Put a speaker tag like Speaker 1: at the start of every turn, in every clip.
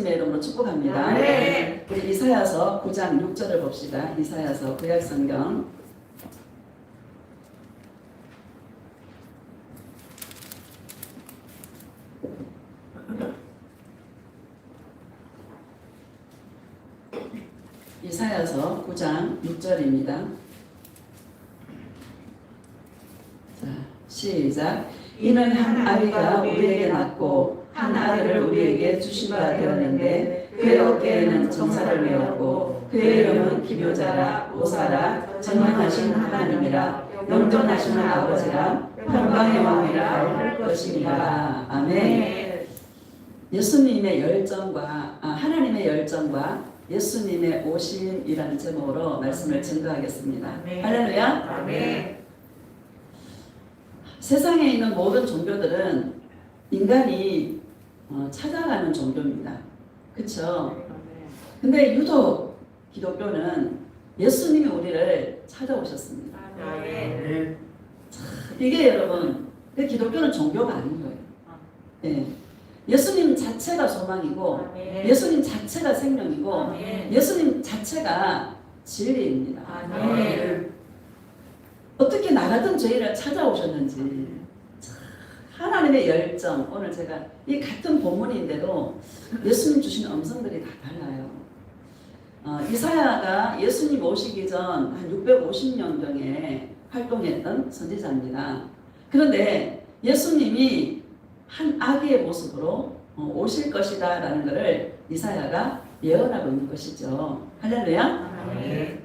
Speaker 1: 예수님의 이름으로 축복합니다.
Speaker 2: 네.
Speaker 1: 우리 이사야서 9장 6절을 봅시다. 이사야서 구약성경 이사야서 9장 6절입니다. 자, 시작. 이는 한 아비가 우리에게 낳고 한 아들을 우리에게 주신 바 되었는데 그의 어깨에는 정사를 메었고 그의 이름은 기묘자라 오사라 전능하신 하나님이라 영존하시는 아버지라 평강의 왕이라 할 것입니다. 아멘. 예수님의 열정과 하나님의 열정과 예수님의 오심이라는 제목으로 말씀을 증거하겠습니다. 할렐루야.
Speaker 2: 아멘.
Speaker 1: 세상에 있는 모든 종교들은 인간이 찾아가는 종교입니다. 그렇죠? 근데 유독 기독교는 예수님이 우리를 찾아오셨습니다.
Speaker 2: 아멘.
Speaker 1: 이게 여러분, 기독교는 종교가 아닌 거예요. 네. 예수님 자체가 소망이고
Speaker 2: 아멘.
Speaker 1: 예수님 자체가 생명이고
Speaker 2: 아멘.
Speaker 1: 예수님 자체가 진리입니다.
Speaker 2: 아멘.
Speaker 1: 어떻게 나 같은 죄인을 찾아오셨는지 하나님의 열정. 오늘 제가 이 같은 본문인데도 예수님 주신 음성들이 다 달라요. 이사야가 예수님 오시기 전 한 650년경에 활동했던 선지자입니다. 그런데 예수님이 한 아기의 모습으로 오실 것이다 라는 것을 이사야가 예언하고 있는 것이죠. 할렐루야.
Speaker 2: 아멘.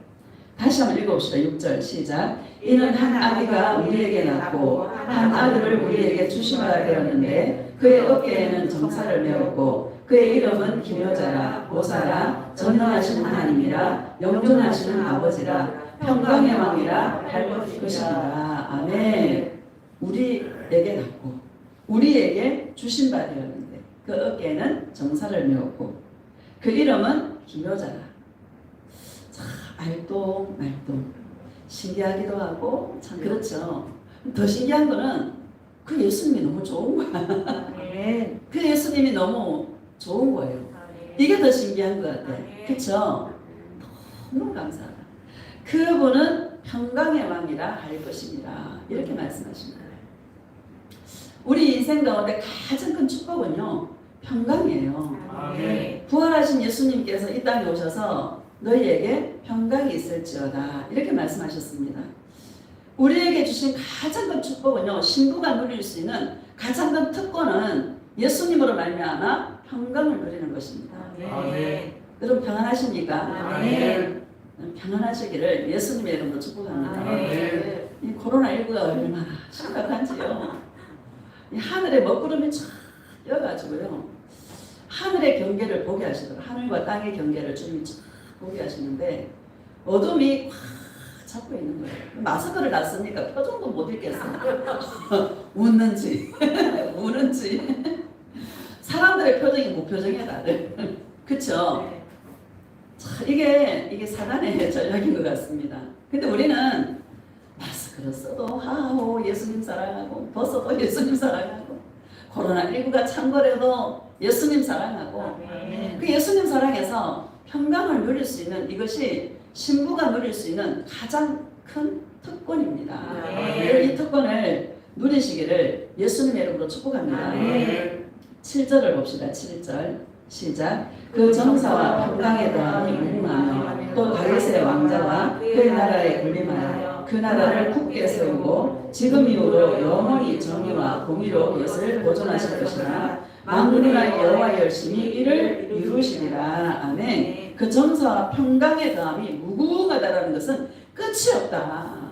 Speaker 1: 다시 한번 읽어봅시다. 6절 시작. 이는 한 아비가 우리에게 낳고 한 아들을 우리에게 주신 바 되었는데 그의 어깨에는 정사를 메었고 그의 이름은 기묘자라 오사라 전능하신 하나님이라 영존하시는 아버지라 평강의 왕이라 할 것입니다. 아멘. 우리에게 낳고 우리에게 주신 바 되었는데 그 어깨에는 정사를 메었고 그 이름은 기묘자라. 알똥말똥 신기하기도 하고 참 그렇죠. 더 신기한 거는 그 예수님이 너무 좋은 거야.
Speaker 2: 아멘.
Speaker 1: 그 예수님이 너무 좋은 거예요. 이게 더 신기한 것 같아. 그렇죠? 너무 감사하다. 그분은 평강의 왕이라 할 것입니다. 이렇게 말씀하십니다. 우리 인생 가운데 가장 큰 축복은요 평강이에요.
Speaker 2: 아멘.
Speaker 1: 부활하신 예수님께서 이 땅에 오셔서 너희에게 평강이 있을지어다 이렇게 말씀하셨습니다. 우리에게 주신 가장 큰 축복은요 신부가 누릴 수 있는 가장 큰 특권은 예수님으로 말미암아 평강을 누리는 것입니다.
Speaker 2: 아멘.
Speaker 1: 여러분 평안하십니까?
Speaker 2: 아멘.
Speaker 1: 평안하시기를 예수님의 이름으로 축복합니다.
Speaker 2: 아멘.
Speaker 1: 이 코로나19가 얼마나 심각한지요. 이 하늘에 먹구름이 쫙 띄어가지고요 하늘의 경계를 보게 하시더라고요. 하늘과 땅의 경계를 주님이 쫙 보게 하시는데 어둠이 확 잡고 있는 거예요. 마스크를 놨으니까 표정도 못 읽겠어요. 웃는지 우는지 사람들의 표정이 무표정이야 다들. 그쵸? 자, 이게 사단의 전략인 것 같습니다. 근데 우리는 마스크를 써도 하하호 예수님 사랑하고 벗어도 예수님 사랑하고 코로나19가 창궐해도 예수님 사랑하고
Speaker 2: 아멘.
Speaker 1: 그 예수님 사랑해서 평강을 누릴 수 있는 이것이 신부가 누릴 수 있는 가장 큰 특권입니다.
Speaker 2: 아멘.
Speaker 1: 이 특권을 누리시기를 예수님의 이름으로 축복합니다.
Speaker 2: 아멘.
Speaker 1: 7절을 봅시다. 7절 시작. 그 정사와 평강에 더함이 무궁하며 또 다윗의 왕자와 그의 나라에 군림하여 그 나라를 굳게 세우고 지금 이후로 영원히 정의와 공의로 그것을 보존하실 것이라 만군의 여호와 열심히 이를 이루시리라. 아멘. 그 정사와 평강의 더함이 무궁하다라는 것은 끝이 없다.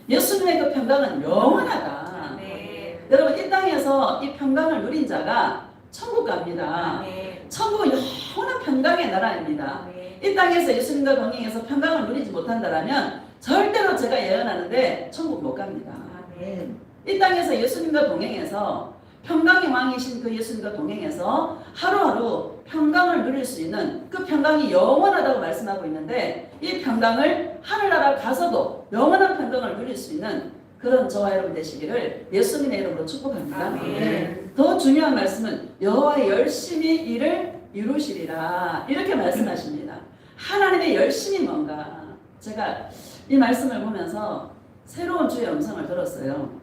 Speaker 1: 예수님의 그 평강은 영원하다.
Speaker 2: 아멘.
Speaker 1: 여러분 이 땅에서 이 평강을 누린 자가 천국 갑니다.
Speaker 2: 아멘.
Speaker 1: 천국은 영원한 평강의 나라입니다.
Speaker 2: 아멘.
Speaker 1: 이 땅에서 예수님과 동행해서 평강을 누리지 못한다면 절대로 제가 예언하는데 천국 못 갑니다.
Speaker 2: 아멘.
Speaker 1: 이 땅에서 예수님과 동행해서 평강의 왕이신 그 예수님과 동행해서 하루하루 평강을 누릴 수 있는 그 평강이 영원하다고 말씀하고 있는데 이 평강을 하늘나라 가서도 영원한 평강을 누릴 수 있는 그런 저와 여러분 되시기를 예수님의 이름으로 축복합니다.
Speaker 2: 아멘.
Speaker 1: 더 중요한 말씀은 여호와 열심히 일을 이루시리라 이렇게 말씀하십니다. 하나님의 열심이 뭔가 제가 이 말씀을 보면서 새로운 주의 음성을 들었어요.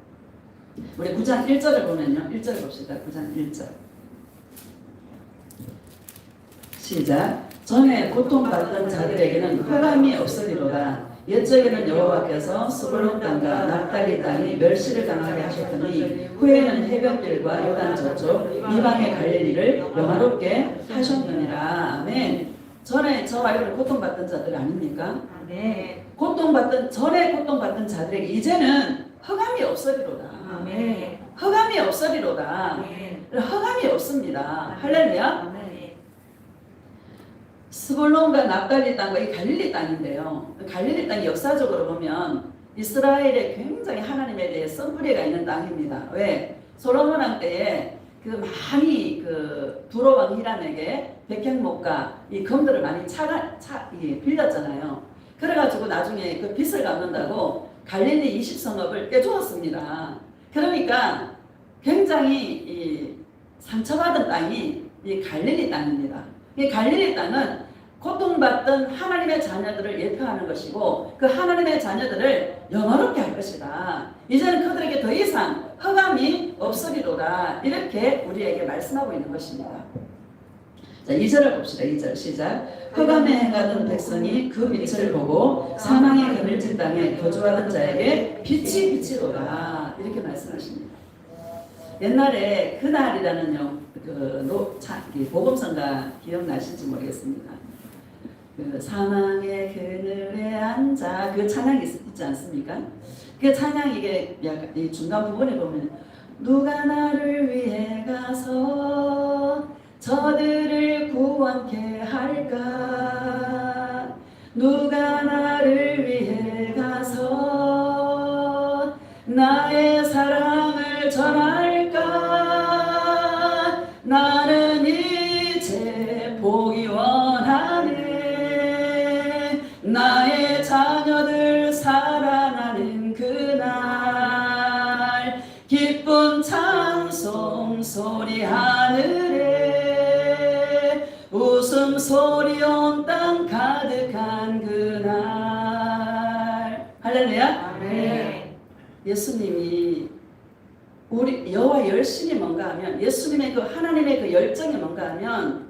Speaker 1: 우리 9장 1절을 보면요. 1절 봅시다. 9장 1절 시작. 전에 고통받던 자들에게는 흑암이 없으리로다. 옛적에는 여호와께서 스불론 땅과 납달리 땅이 멸시를 당하게 하셨더니 후에는 해변길과 요단 저쪽 이방의 갈릴리를 영화롭게 하셨느니라. 아멘. 전에 저와 여러분 고통받던 자들 아닙니까?
Speaker 2: 아멘.
Speaker 1: 전에 고통받던 자들에게 이제는 흑암이 없으리로다.
Speaker 2: 아멘.
Speaker 1: 흑암이 없으리로다.
Speaker 2: 아멘.
Speaker 1: 흑암이 없습니다. 할렐루야.
Speaker 2: 아멘.
Speaker 1: 스불론과 납달리 땅과 이 갈릴리 땅인데요. 갈릴리 땅이 역사적으로 보면 이스라엘에 굉장히 하나님에 대해 선뿌리가 있는 땅입니다. 왜? 솔로몬 왕 때에 그 많이 그 두로 왕 히람에게 백향목과 이 금들을 많이 빌렸잖아요. 그래가지고 나중에 그 빚을 갚는다고 갈릴리 20성읍을 떼주었습니다. 그러니까 굉장히 이 상처받은 땅이 이 갈릴리 땅입니다. 이 갈릴리 땅은 고통받던 하나님의 자녀들을 예표하는 것이고 그 하나님의 자녀들을 영화롭게 할 것이다. 이제는 그들에게 더 이상 흑암이 없으리로다. 이렇게 우리에게 말씀하고 있는 것입니다. 자, 2절을 봅시다. 2절 시작. 흑암에 행하던 백성이 그 빛을 보고 사망의 그늘진 땅에 거주하던 자에게 빛이 빛이로다. 이렇게 말씀하십니다. 옛날에 그날이라는 복음성가 기억나실지 모르겠습니다. 그 사망의 그늘에 앉아 그 찬양이 있지 않습니까? 그 찬양 이게 약간 이 중간 부분에 보면 누가 나를 위해 가서 저들을 구원케 할까? 누가 나를 위해 가서 나의 사랑을 전할까? 나는 이제 보기 원하네. 나의 자녀들 사랑하는 그날 기쁜 찬송 소리 하늘에 웃음소리 온 땅 가득한 그날. 할렐루야.
Speaker 2: 아멘.
Speaker 1: 예수님이 우리 여호와 열심이 뭔가 하면 예수님의 그 하나님의 그 열정이 뭔가 하면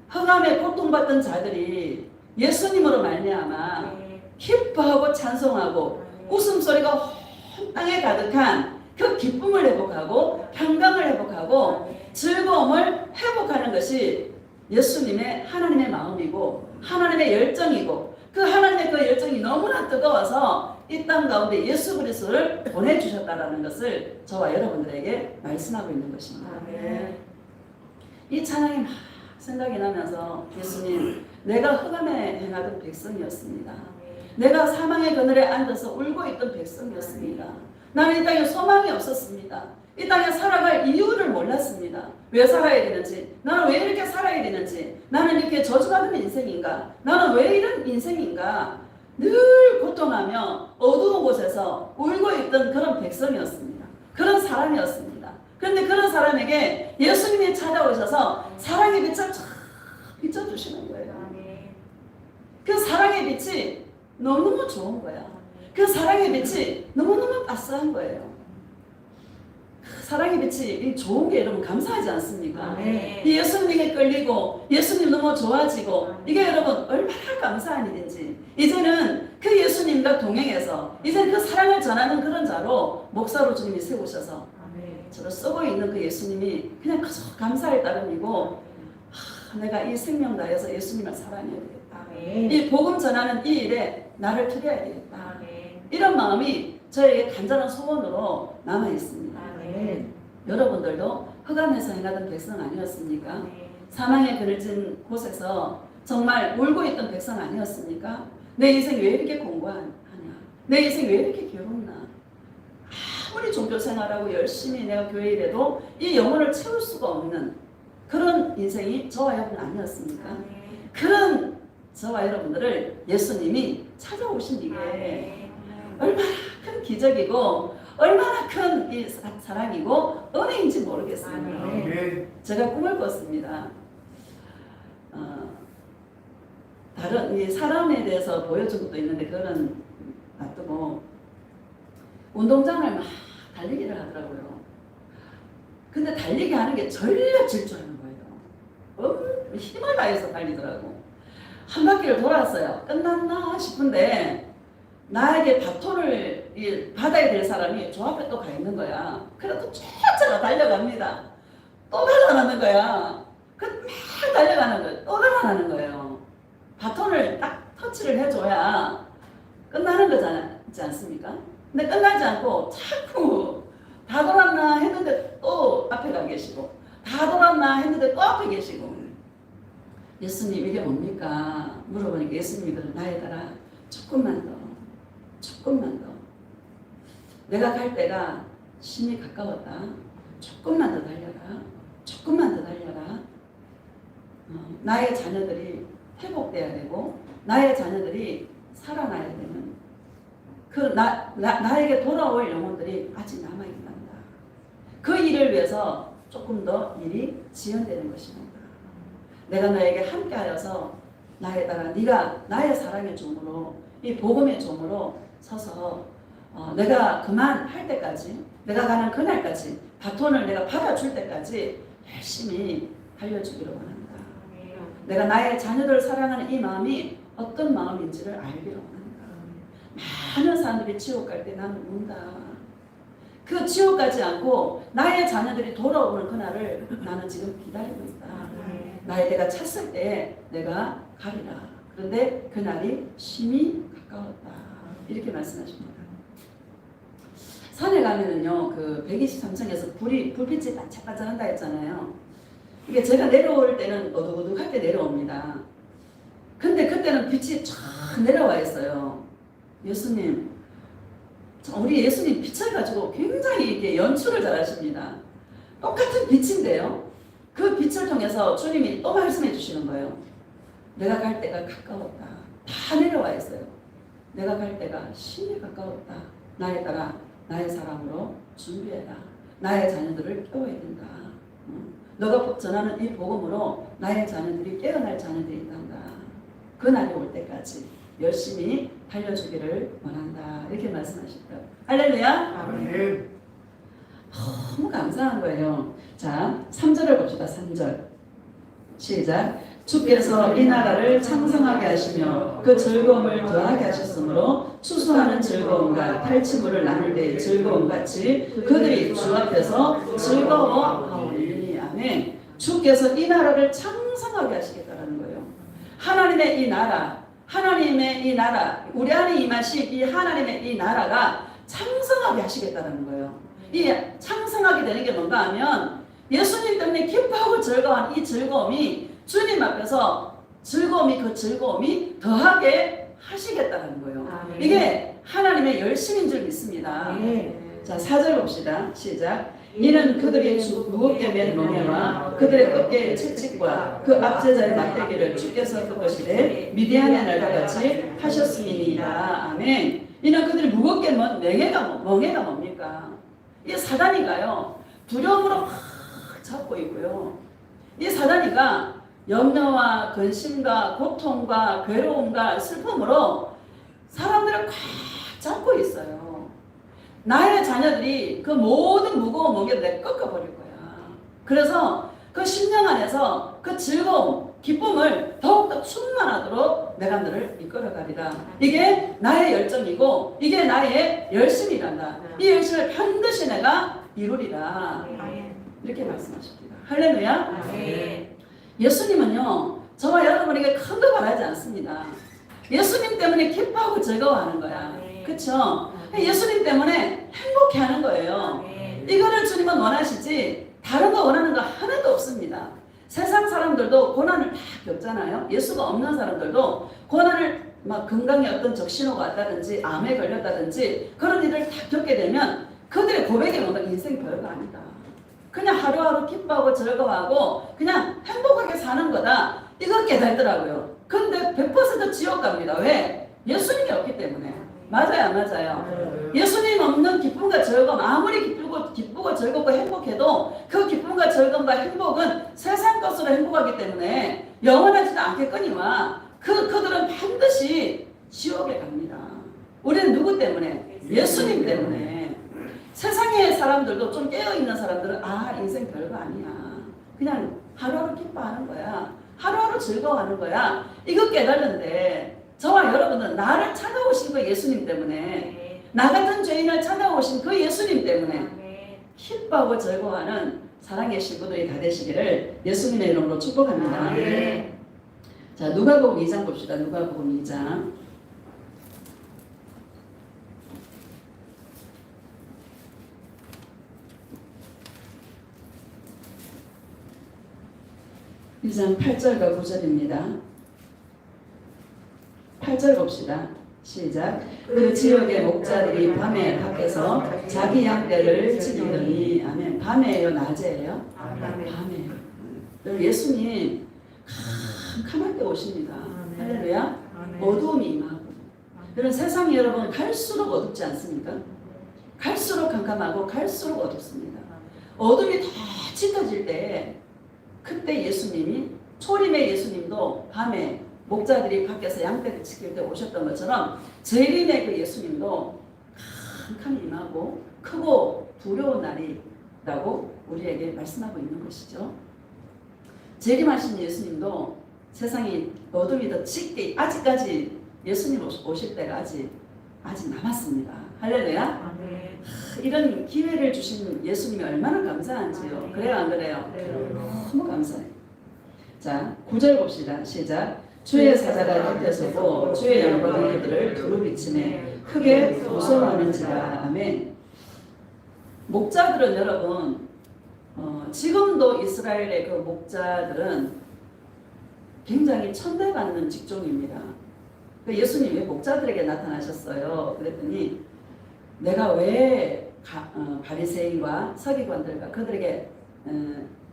Speaker 1: 흑암에 고통받던 자들이 예수님으로 말미암아 기뻐하고 찬송하고 웃음소리가 온 땅에 가득한 그 기쁨을 회복하고 평강을 회복하고 즐거움을 회복하는 것이 예수님의 하나님의 마음이고 하나님의 열정이고 그 하나님의 그 열정이 너무나 뜨거워서 이 땅 가운데 예수 그리스도를 보내주셨다라는 것을 저와 여러분들에게 말씀하고 있는 것입니다.
Speaker 2: 아멘.
Speaker 1: 이 찬양이 막 생각이 나면서 예수님, 내가 흑암에 행하던 백성이었습니다. 내가 사망의 그늘에 앉아서 울고 있던 백성이었습니다. 나는 이 땅에 소망이 없었습니다. 이 땅에 살아갈 이유를 몰랐습니다. 왜 살아야 되는지, 나는 왜 이렇게 살아야 되는지, 나는 이렇게 저주받은 인생인가, 나는 왜 이런 인생인가, 늘 고통하며 어두운 곳에서 울고 있던 그런 백성이었습니다. 그런 사람이었습니다. 그런데 그런 사람에게 예수님이 찾아오셔서 사랑의 빛을 쫙 비춰주시는 거예요. 그 사랑의 빛이 너무너무 좋은 거야. 그 사랑의 빛이 너무너무 따스한 거예요. 그 사랑의 빛이 좋은 게 여러분 감사하지 않습니까?
Speaker 2: 네.
Speaker 1: 이 예수님에게 끌리고 예수님 너무 좋아지고 이게 여러분 얼마나 감사한 일인지 이제는 그 예수님과 동행해서 이제 그 사랑을 전하는 그런 자로 목사로 주님이 세우셔서 저를 쓰고 있는 그 예수님이 그냥 그저 감사의 따름이고 내가 이 생명 다해서 예수님을 사랑해야 되겠다. 이 복음 전하는 이 일에 나를 드려야 되겠다. 이런 마음이 저에게 간절한 소원으로 남아 있습니다. 여러분들도 흑암에서 행하던 백성 아니었습니까? 사망의 그늘진 곳에서 정말 울고 있던 백성 아니었습니까? 내 인생 왜 이렇게 공부하냐? 내 인생 왜 이렇게 괴롭나? 아무리 종교생활하고 열심히 내가 교회 일해도 이 영혼을 채울 수가 없는 그런 인생이 저와 여러분 아니었습니까? 그런 저와 여러분들을 예수님이 찾아오신 이게 얼마나 큰 기적이고 얼마나 큰 이 사랑이고 은혜인지 모르겠습니다. 제가 꿈을 꿨습니다. 다른 이 사람에 대해서 보여준 것도 있는데 그거는 놔두고 운동장을 막 달리기를 하더라고요. 근데 달리기 하는 게 전력 질주하는 거예요. 힘을 다해서 달리더라고. 한 바퀴를 돌았어요. 끝났나 싶은데 나에게 바톤을 받아야 될 사람이 저 앞에 또 가 있는 거야. 그래도 쫓아가 달려갑니다. 또 달려가는 거야. 막 달려가는 거예요. 또 달려가는 거예요. 바톤을 딱 터치를 해줘야 끝나는 거지 않습니까? 근데 끝나지 않고 자꾸 다 돌았나 했는데 또 앞에 가 계시고 다 돌았나 했는데 또 앞에 계시고 예수님 이게 뭡니까? 물어보니까 예수님이 나에 따라 조금만 더 내가 갈 때가 심히 가까웠다. 조금만 더 달려라. 조금만 더 달려라. 나의 자녀들이 회복돼야 되고 나의 자녀들이 살아나야 되는 나에게 돌아올 영혼들이 아직 남아있단다. 그 일을 위해서 조금 더 일이 지연되는 것입니다. 내가 너에게 함께하여서 나에 따라 네가 나의 사랑의 종으로 이 복음의 종으로 서서 내가 그만할 때까지 내가 가는 그날까지 바톤을 내가 받아줄 때까지 열심히 달려주기를 원한다. 내가 나의 자녀들을 사랑하는 이 마음이 어떤 마음인지를 알기를 원한다. 많은 사람들이 지옥 갈 때 나는 운다. 그 지옥 가지 않고 나의 자녀들이 돌아오는 그날을 나는 지금 기다리고 있다. 나의 때가 찼을 때 내가 가리라. 그런데 그날이 심히 가까웠다. 이렇게 말씀하십니다. 산에 가면은요, 그 123층에서 불빛이 반짝반짝한다 했잖아요. 이게 제가 내려올 때는 어둑어둑할 때 내려옵니다. 근데 그때는 빛이 쫙 내려와 있어요. 예수님, 우리 예수님 빛을 가지고 굉장히 이렇게 연출을 잘 하십니다. 똑같은 빛인데요. 그 빛을 통해서 주님이 또 말씀해 주시는 거예요. 내가 갈 때가 가까웠다. 다 내려와 있어요. 내가 갈 때가 심히 가까웠다. 나에 따라 나의 사랑으로 준비해라. 나의 자녀들을 깨워야 된다. 너가 전하는 이 복음으로 나의 자녀들이 깨어날 자녀들이 있단다. 그날이 올 때까지 열심히 달려주기를 원한다. 이렇게 말씀하시더라고요. 할렐루야.
Speaker 3: 아멘.
Speaker 1: 너무 감사한 거예요. 자, 3절을 봅시다. 3절. 시작. 주께서 이 나라를 창성하게 하시며 그 즐거움을 더하게 하셨으므로 추수하는 즐거움과 탈취물을 나눌 때의 즐거움같이 그들이 주 앞에서 즐거워하오니. 아멘. 주께서 이 나라를 창성하게 하시겠다는 거예요. 하나님의 이 나라, 우리 안에 임하신 이 하나님의 이 나라가 창성하게 하시겠다는 거예요. 이 창성하게 되는 게 뭔가 하면 예수님 때문에 기뻐하고 즐거워하는 이 즐거움이 주님 앞에서 그 즐거움이 더하게 하시겠다는 거예요.
Speaker 2: 아멘.
Speaker 1: 이게 하나님의 열심인 줄 믿습니다. 자, 4절 봅시다. 시작. 이는 그들이 무겁게 맨 멍에와 그들의 어깨의 채찍과 그 압제자의 막대기를 주께서 그것이되 미디안의 날과 같이 하셨음이니이다. 아멘. 이는 그들이 무겁게 맨 멍에가 뭡니까? 이 사단이가요, 두려움으로 막 잡고 있고요. 이 사단이가 염려와 근심과 고통과 괴로움과 슬픔으로 사람들을 꽉 잡고 있어요. 나의 자녀들이 그 모든 무거운 멍에를 내가 꺾어버릴 거야. 그래서 그 심령 안에서 그 즐거움, 기쁨을 더욱더 충만하도록 내가 너를 이끌어가리라. 이게 나의 열정이고 이게 나의 열심이란다. 이 열심을 반드시 내가 이루리라. 이렇게 말씀하십니다. 할렐루야. 예수님은요, 저와 여러분에게 큰 거 바라지 않습니다. 예수님 때문에 기뻐하고 즐거워하는 거야. 그쵸? 예수님 때문에 행복해하는 거예요. 이거를 주님은 원하시지 다른 거 원하는 거 하나도 없습니다. 세상 사람들도 고난을 다 겪잖아요. 예수가 없는 사람들도 고난을 막 건강에 어떤 적신호가 왔다든지 암에 걸렸다든지 그런 일을 다 겪게 되면 그들의 고백이 뭔가 인생 별거 아니다. 그냥 하루하루 기뻐하고 즐거워하고 그냥 행복하게 사는 거다. 이거 깨달더라고요. 근데 100% 지옥 갑니다. 왜? 예수님이 없기 때문에. 맞아요, 맞아요. 예수님 없는 기쁨과 즐거움, 아무리 기쁘고 즐겁고 행복해도 그 기쁨과 즐거움과 행복은 세상 것으로 행복하기 때문에 영원하지도 않겠거니와 그들은 반드시 지옥에 갑니다. 우리는 누구 때문에? 예수님 때문에. 세상의 사람들도 좀 깨어있는 사람들은 인생 별거 아니야. 그냥 하루하루 기뻐하는 거야. 하루하루 즐거워하는 거야. 이거 깨달는데 저와 여러분은 나를 찾아오신 그 예수님 때문에, 나 같은 죄인을 찾아오신 그 예수님 때문에 기뻐하고 즐거워하는 사랑의 신부들이 다 되시기를 예수님의 이름으로 축복합니다. 자, 누가복음 2장 봅시다. 누가복음 2장. 이장 8절과 9절입니다. 8절 봅시다. 시작. 그 지역의 목자들이 밤에 밖에서 자기 양떼를 지키더니, 아멘. 밤에요, 낮에요? 밤에요. 예수님 캄캄하게 오십니다. 할렐루야. 어두움이 임하고. 그런 세상이 여러분 갈수록 어둡지 않습니까? 갈수록 캄캄하고 갈수록 어둡습니다. 어둠이 더 짙어질 때, 그때 예수님이, 초림의 예수님도 밤에 목자들이 밖에서 양떼를 지킬 때 오셨던 것처럼 재림의 그 예수님도 캄캄히 임하고 크고 두려운 날이라고 우리에게 말씀하고 있는 것이죠. 재림하신 예수님도 세상이 어둠이 더 짙게, 아직까지 예수님 오실 때가 아직 남았습니다. 할렐루야. 이런 기회를 주신 예수님이 얼마나 감사한지요. 그래요, 안 그래요? 너무 감사해요. 자, 9절 봅시다. 시작. 주의 사자가 곁에 서고 주의 영광이 그들을 두루 비치네 크게 무서워하는지라. 아멘. 목자들은 여러분, 지금도 이스라엘의 그 목자들은 굉장히 천대받는 직종입니다. 예수님 왜 목자들에게 나타나셨어요? 그랬더니 내가 왜 바리새인과 서기관들과 그들에게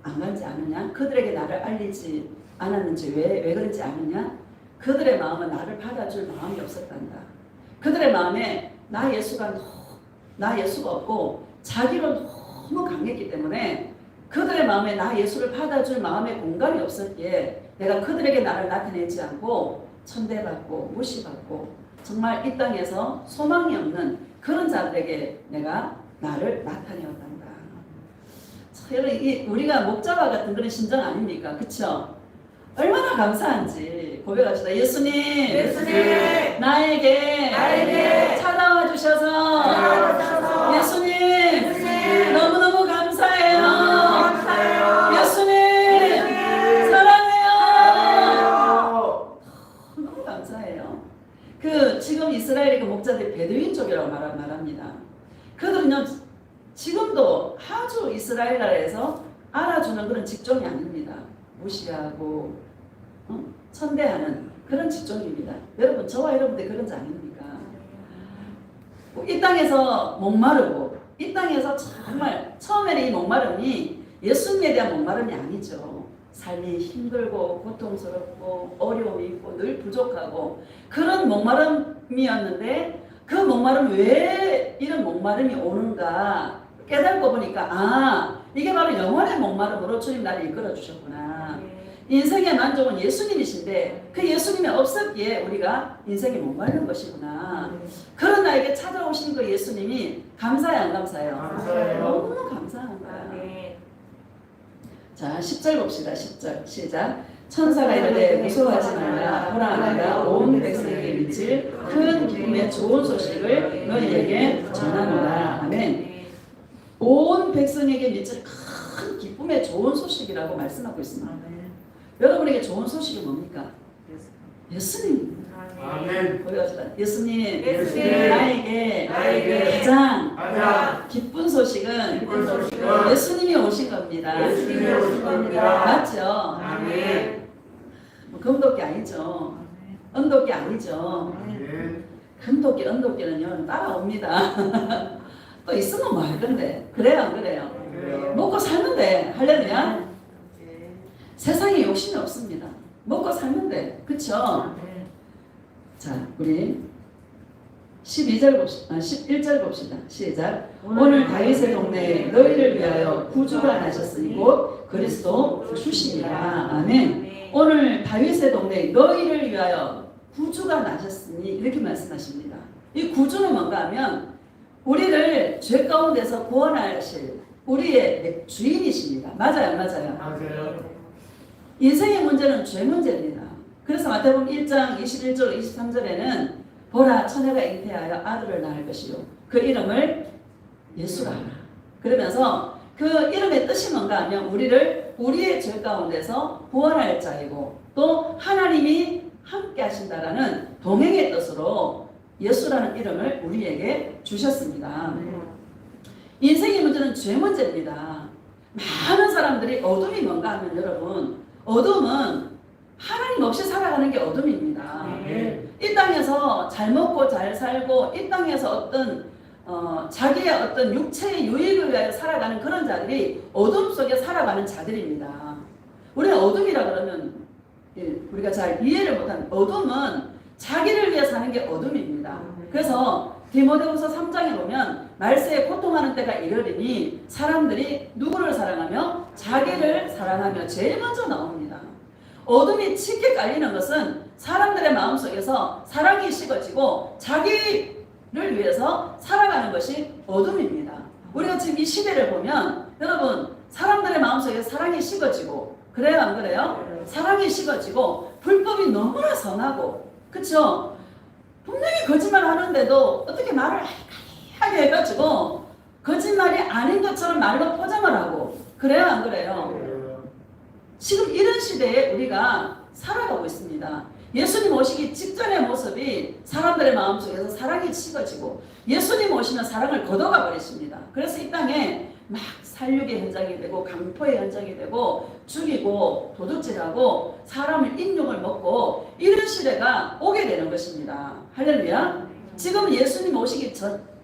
Speaker 1: 안 간지 않느냐? 그들에게 나를 알리지 않았는지 왜 그런지 아느냐? 그들의 마음은 나를 받아줄 마음이 없었단다. 그들의 마음에 나 예수가 없고 자기로 너무 강했기 때문에 그들의 마음에 나 예수를 받아줄 마음의 공간이 없었기에 내가 그들에게 나를 나타내지 않고 천대받고 무시받고 정말 이 땅에서 소망이 없는 그런 자들에게 내가 나를 나타내었단다. 여러분, 우리가 목자와 같은 그런 심정 아닙니까? 그렇죠? 얼마나 감사한지 고백합시다. 예수님, 나에게 찾아와 주셔서 예수님 너무너무 감사해요. 예수님 사랑해요. 너무 감사해요. 지금 이스라엘의 그 목자들이 베두인 쪽이라고 말합니다. 그들은요 지금도 아주 이스라엘 나라에서 알아주는 그런 직종이 아닙니다. 무시하고 천대하는 그런 직종입니다. 여러분, 저와 여러분들 그런 자 아닙니까? 이 땅에서 목마르고 이 땅에서 정말 처음에는 이 목마름이 예수님에 대한 목마름이 아니죠. 삶이 힘들고 고통스럽고 어려움이 있고 늘 부족하고 그런 목마름이었는데 그 목마름 왜 이런 목마름이 오는가 깨닫고 보니까 이게 바로 영원의 목마름으로 주님 나를 이끌어 주셨구나. 인생의 만족은 예수님이신데 그 예수님이 없었기에 우리가 인생이 목마른 것이구나. 그런 나에게 찾아오신 그 예수님이 감사해 안 감사해요?
Speaker 3: 감사해요.
Speaker 1: 너무 감사한 거야. 자, 10절 봅시다. 10절 시작. 천사가 이르되 무서워하지 말라. 보라 내가 온 백성에게 미칠 큰 기쁨의 좋은 소식을 너희에게 전하노라. 아멘. 온 백성에게 미칠 큰 기쁨의 좋은 소식이라고 말씀하고 있습니다. 여러분에게 좋은 소식이 뭡니까? 예수님.
Speaker 3: 아멘.
Speaker 1: 보여주다. 예수님
Speaker 2: 예수님.
Speaker 1: 나에게 가장 기쁜 소식은 예수님이 오신 겁니다.
Speaker 3: 예수님이 오신 겁니다.
Speaker 1: 맞죠?
Speaker 3: 아멘.
Speaker 1: 금도끼 아니죠. 은도끼 아니죠.
Speaker 3: 아멘.
Speaker 1: 금도끼, 은도끼는요 따라옵니다. 또 있으면 뭐 할 건데. 그래요, 안 그래요?
Speaker 3: 그래요.
Speaker 1: 먹고 살는데. 할렐루야. 세상에 욕심이 없습니다. 먹고 살는데. 그쵸? 자, 우리 12절 봅시다. 11절 봅시다. 시작. 오늘 다윗의 동네에 너희를 위하여 구주가 나셨으니 곧 그리스도 주시니라. 아멘. 오늘 다윗의 동네 너희를 위하여 구주가 나셨으니 이렇게 말씀하십니다. 이 구주는 뭔가 하면 우리를 죄 가운데서 구원하실 우리의 주인이십니다. 맞아요, 맞아요.
Speaker 3: 맞아요.
Speaker 1: 인생의 문제는 죄 문제입니다. 그래서 마태복음 1장 21절 23절에는 보라 처녀가 잉태하여 아들을 낳을 것이요 그 이름을 예수라 하라. 그러면서 그 이름의 뜻이 뭔가 하면 우리의 죄 가운데서 구원할 자이고 또 하나님이 함께 하신다라는 동행의 뜻으로 예수라는 이름을 우리에게 주셨습니다. 인생의 문제는 죄 문제입니다. 많은 사람들이 어둠이 뭔가 하면 여러분 어둠은 하나님 없이 살아가는 게 어둠입니다. 이 땅에서 잘 먹고 잘 살고 이 땅에서 어떤 자기의 어떤 육체의 유익을 위하여 살아가는 그런 자들이 어둠 속에 살아가는 자들입니다. 우리는 어둠이라 그러면 우리가 잘 이해를 못하는 어둠은 자기를 위해 사는 게 어둠입니다. 그래서 디모데후서 3장에 보면 말세에 고통하는 때가 이르리니 사람들이 누구를 사랑하며 자기를 사랑하며 제일 먼저 나옵니다. 어둠이 짙게 깔리는 것은 사람들의 마음속에서 사랑이 식어지고 자기를 위해서 살아가는 것이 어둠입니다. 우리가 지금 이 시대를 보면 여러분 사람들의 마음속에 사랑이 식어지고 그래요 안 그래요? 사랑이 식어지고 불법이 너무나 선하고 그쵸? 분명히 거짓말 하는데도 어떻게 말을 하게 해가지고 거짓말이 아닌 것처럼 말로 포장을 하고 그래요 안 그래요? 지금 이런 시대에 우리가 살아가고 있습니다. 예수님 오시기 직전의 모습이 사람들의 마음속에서 사랑이 식어지고 예수님 오시면 사랑을 걷어가 버리십니다. 그래서 이 땅에 막 살육의 현장이 되고 강포의 현장이 되고 죽이고 도둑질하고 사람을 인육을 먹고 이런 시대가 오게 되는 것입니다. 할렐루야. 지금 예수님 오시기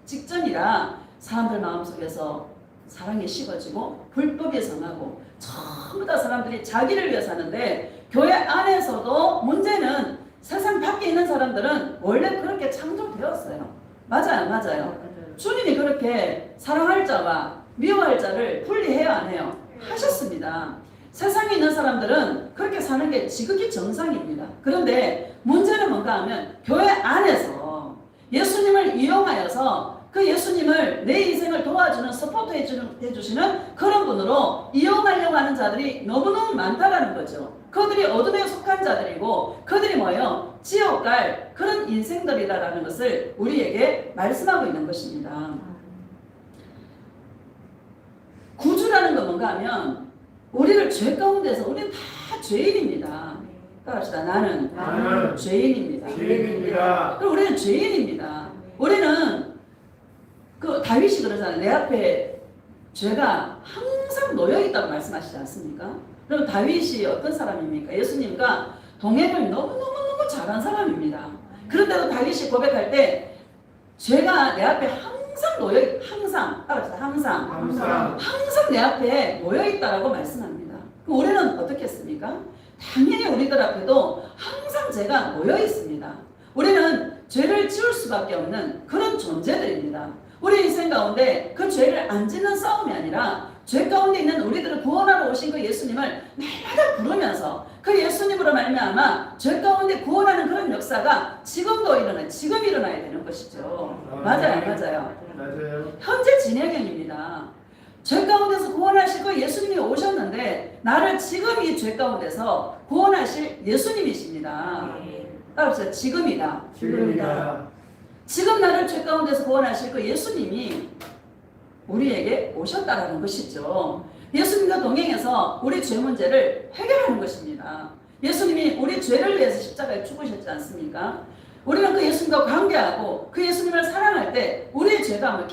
Speaker 1: 직전이라 사람들 마음속에서 사랑이 식어지고 불법에 성하고 전부 다 사람들이 자기를 위해 사는데 교회 안에서도 문제는 세상 밖에 있는 사람들은 원래 그렇게 창조되었어요. 맞아요, 맞아요. 주님이 그렇게 사랑할 자와 미워할 자를 분리해야 안 해요? 하셨습니다. 세상에 있는 사람들은 그렇게 사는 게 지극히 정상입니다. 그런데 문제는 뭔가 하면 교회 안에서 예수님을 이용하여서 그 예수님을 내 인생을 도와주는 서포트 해주시는 그런 분으로 이용하려고 하는 자들이 너무너무 많다라는 거죠. 그들이 어둠에 속한 자들이고 그들이 뭐예요? 지옥 갈 그런 인생들이라는 것을 우리에게 말씀하고 있는 것입니다. 구주라는 건 뭔가 하면 우리를 죄 가운데서 우리는 다 죄인입니다. 따라합시다. 나는 죄인입니다. 그럼 우리는 죄인입니다. 우리는 그 다윗이 그러잖아요. 내 앞에 죄가 항상 놓여있다고 말씀하시지 않습니까? 그럼 다윗이 어떤 사람입니까? 예수님과 동행을 너무너무 잘한 사람입니다. 그런데도 다윗이 고백할 때 죄가 내 앞에 항상 놓여 항상 내 앞에 놓여있다라고 말씀합니다. 그럼 우리는 어떻게 했습니까? 당연히 우리들 앞에도 항상 죄가 놓여있습니다. 우리는 죄를 지을 수밖에 없는 그런 존재들입니다. 우리 인생 가운데 그 죄를 안 짓는 싸움이 아니라 죄 가운데 있는 우리들을 구원하러 오신 그 예수님을 날마다 부르면서 그 예수님으로 말미암아 죄 가운데 구원하는 그런 역사가 지금 일어나야 되는 것이죠. 맞아요. 현재 진행형입니다. 죄 가운데서 구원하실 그 예수님이 오셨는데 나를 지금 이 죄 가운데서 구원하실 예수님이십니다. 따라합시다. 지금이다. 지금 나를 죄 가운데서 구원하실 그 예수님이 우리에게 오셨다라는 것이죠. 예수님과 동행해서 우리 죄 문제를 해결하는 것입니다. 예수님이 우리 죄를 위해서 십자가에 죽으셨지 않습니까? 우리는 그 예수님과 관계하고 그 예수님을 사랑할 때 우리의 죄가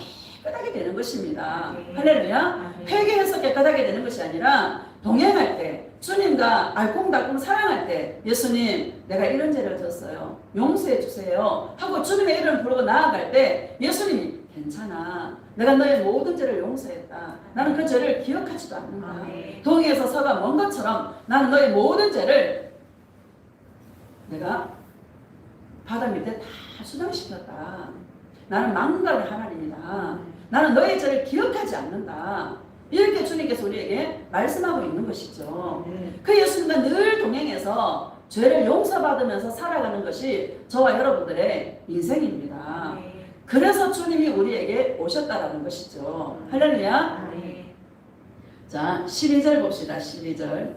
Speaker 1: 깨끗하게 되는 것입니다. 할렐루야. 회개해서 깨끗하게 되는 것이 아니라 동행할 때 주님과 알콩달콩 사랑할 때 예수님 내가 이런 죄를 졌어요. 용서해 주세요 하고 주님의 이름을 부르고 나아갈 때 예수님이 괜찮아. 내가 너의 모든 죄를 용서했다. 나는 그 죄를 기억하지도 않는다. 동해에서 서가 먼 것처럼 나는 너의 모든 죄를 내가 바다 밑에 다 수장시켰다. 나는 망각의 하나님이다. 나는 너의 죄를 기억하지 않는다. 이렇게 주님께서 우리에게 말씀하고 있는 것이죠. 그 예수님과 늘 동행해서 죄를 용서받으면서 살아가는 것이 저와 여러분들의 인생입니다. 그래서 주님이 우리에게 오셨다라는 것이죠. 할렐루야. 자, 12절 봅시다. 12절.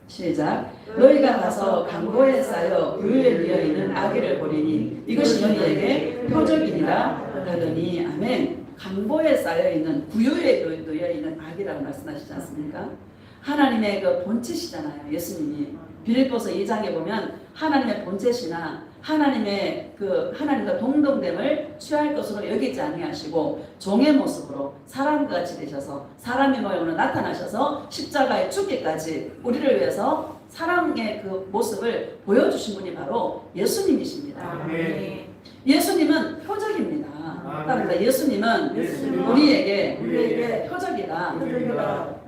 Speaker 1: 시작. 너희가 가서 강보에 쌓여 구유에 누워 있는 아기를 보리니 이것이 너희에게 표적이니라 하더니 아멘. 강보에 쌓여 있는 구유에 누워 있는 아기라고 말씀하시지 않습니까? 하나님의 그 본체시잖아요. 예수님이 빌립보서 2장에 보면 하나님의 본체시나 하나님과 동등됨을 취할 것으로 여기지 아니하시고 종의 모습으로 사람과 같이 되셔서 사람의 모양으로 나타나셔서 십자가에 죽기까지 우리를 위해서 사랑의 그 모습을 보여주신 분이 바로 예수님이십니다.
Speaker 3: 아멘.
Speaker 1: 예수님은 표적입니다. 따라서 예수님은 우리에게 표적이다.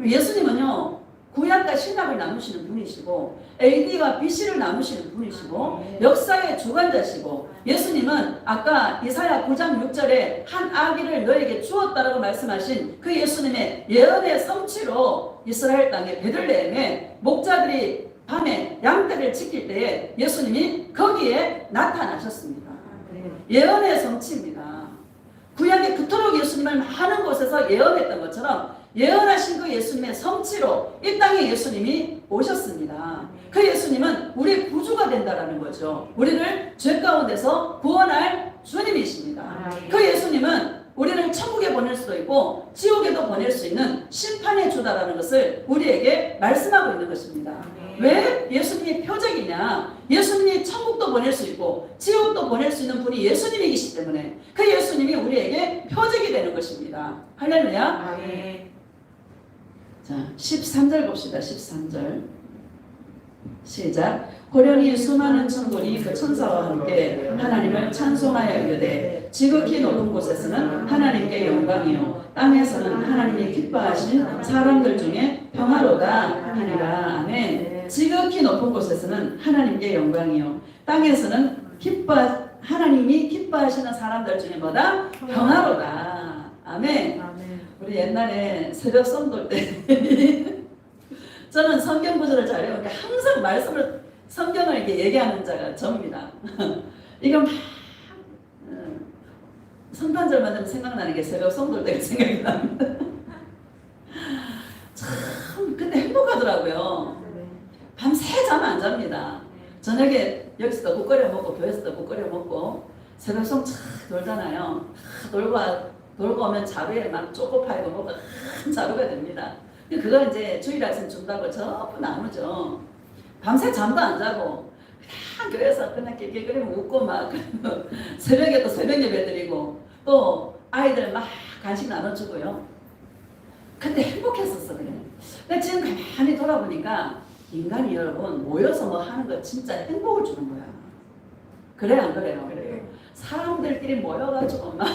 Speaker 1: 예수님은요 구약과 신약을 나누시는 분이시고 AD와 BC를 나누시는 분이시고 역사의 주관자시고 예수님은 아까 이사야 9장 6절에 한 아기를 너에게 주었다라고 말씀하신 그 예수님의 예언의 성취로 이스라엘 땅의 베들레헴에 목자들이 밤에 양떼를 지킬 때에 예수님이 거기에 나타나셨습니다. 예언의 성취입니다. 구약에 그토록 예수님을 많은 곳에서 예언했던 것처럼 예언하신 그 예수님의 성취로 이 땅에 예수님이 오셨습니다. 그 예수님은 우리의 구주가 된다라는 거죠. 우리를 죄 가운데서 구원할 주님이십니다. 그 예수님은 우리를 천국에 보낼 수도 있고 지옥에도 보낼 수 있는 심판의 주다라는 것을 우리에게 말씀하고 있는 것입니다. 왜 예수님이 표적이냐? 예수님이 천국도 보낼 수 있고 지옥도 보낼 수 있는 분이 예수님이시기 때문에 그 예수님이 우리에게 표적이 되는 것입니다. 할렐루야. 자, 13절 봅시다. 13절. 시작. 호련히 수많은 천군이 그 천사와 함께 하나님을 찬송하여 이르되 지극히 높은 곳에서는 하나님께 영광이요 땅에서는 하나님이 기뻐하신 사람들 중에 평화로다 하니라. 아멘. 지극히 높은 곳에서는 하나님께 영광이요 땅에서는 하나님이 기뻐하시는 사람들 중에 뭐다? 평화로다. 아멘. 우리 옛날에 새벽 성돌 때 저는 성경 구절을 잘 외우니까 항상 성경을 이렇게 얘기하는 자가 접니다. 이거 막 성탄절만 되면 생각나는 게 새벽 성돌 때가 생각이 납니다. 참 그때 행복하더라고요. 밤새 잠 안 잡니다. 저녁에 여기서도 국거리 먹고 교회에서도 국거리 먹고 새벽 성 참 놀잖아요. 놀고 오면 자루에 막 쪼꼬파이고 뭐가 큰 자루가 됩니다. 그거 이제 주일 아침 준다고 전부 나누죠. 밤새 잠도 안 자고 그냥 교회에서 그냥 깨깨거리면 웃고 막 새벽에 또 새벽 예배 드리고 또 아이들 막 간식 나눠주고요. 그때 행복했었어. 그래. 근데 지금 가만히 돌아보니까 인간이 여러분 모여서 뭐 하는 거 진짜 행복을 주는 거야. 그래 안 그래요? 그래요. 사람들끼리 모여가지고 막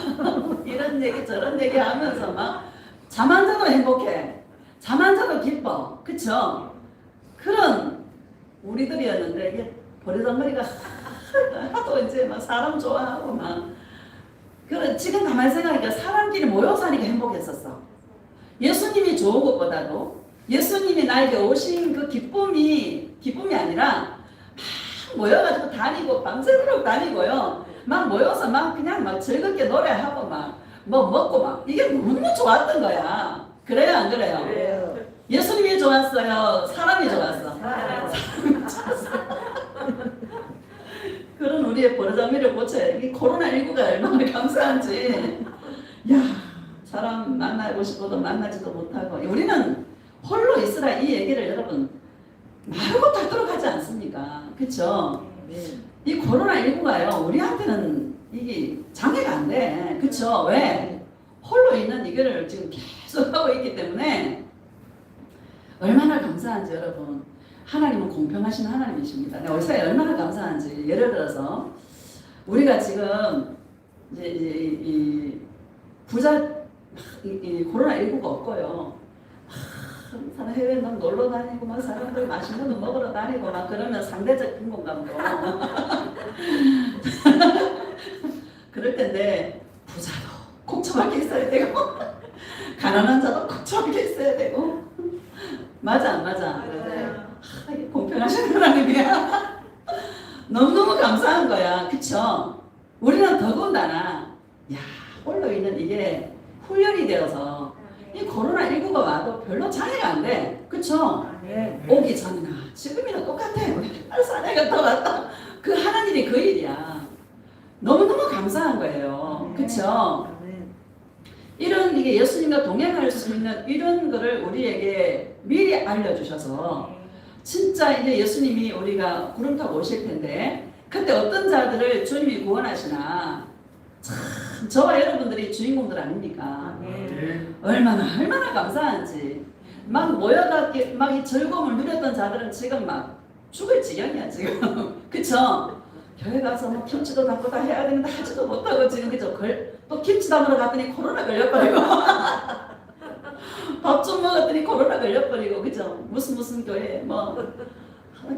Speaker 1: 이런 얘기 저런 얘기 하면서 막 잠 안 자도 행복해. 잠 안 자도 기뻐. 그쵸? 그런 우리들이었는데 이게 버리장머리가 하도 이제 막 사람 좋아하고 막 그런 지금 가만히 생각하니까 사람끼리 모여서 하니까 행복했었어. 예수님이 좋은 것보다도 예수님이 나에게 오신 그 기쁨이 아니라 막 모여가지고 다니고 밤새도록 다니고요. 막 모여서 막 그냥 막 즐겁게 노래하고 막 뭐 먹고 막 이게 너무 좋았던 거야. 그래요 안 그래요?
Speaker 3: 그래요.
Speaker 1: 예수님이 좋았어요? 사람이 좋았어? 사람이 좋았어. 그런 우리의 버르장미를 고쳐야 이 코로나19가 얼마나 감사한지. 야, 사람 만나고 싶어도 만나지도 못하고 우리는 홀로 있으라 이 얘기를 여러분 말고 닦도록 하지 않습니까? 그쵸? 이 코로나19가요 우리한테는 이게 장애가 안 돼. 그쵸? 왜? 홀로 있는 이거를 지금 계속 하고 있기 때문에 얼마나 감사한지 여러분. 하나님은 공평하신 하나님이십니다. 내가 우리 사회에 얼마나 감사한지. 예를 들어서 우리가 지금 이제 이 코로나19가 없고요. 사람 해외에 막 놀러 다니고 막 사람들 맛있는 거 먹으러 다니고 막 그러면 상대적 빈곤감도 그럴 텐데 부자도 콕 처박혀 있어야 되고 가난한 자도 콕 맞아 안 맞아?
Speaker 2: 맞아요.
Speaker 1: 공평하신 하나님이야. 너무너무 감사한 거야. 그쵸? 우리는 더군다나 야 홀로 있는 이게 훈련이 되어서 이 코로나19가 와도 별로 장애가 안 돼. 그쵸? 오기 전이나 지금이나 똑같아. 사내가 더 왔다. 그 하나님이 그 일이야. 너무너무 감사한 거예요. 그쵸? 이런 이게 예수님과 동행할 수 있는 이런 거를 우리에게 미리 알려주셔서 진짜 이제 예수님이 우리가 구름 타고 오실 텐데 그때 어떤 자들을 주님이 구원하시나 참 저와 여러분들이 주인공들 아닙니까? 얼마나 감사한지 막 모여가 막 이 즐거움을 누렸던 자들은 지금 막 죽을 지경이야 지금. 그쵸? 교회 가서 뭐 김치도 담고 다 해야 되는데 하지도 못하고 지금 그죠? 또 김치 담으러 갔더니 코로나 걸려버리고 밥 좀 먹었더니 코로나 걸려버리고 그죠? 무슨 교회 뭐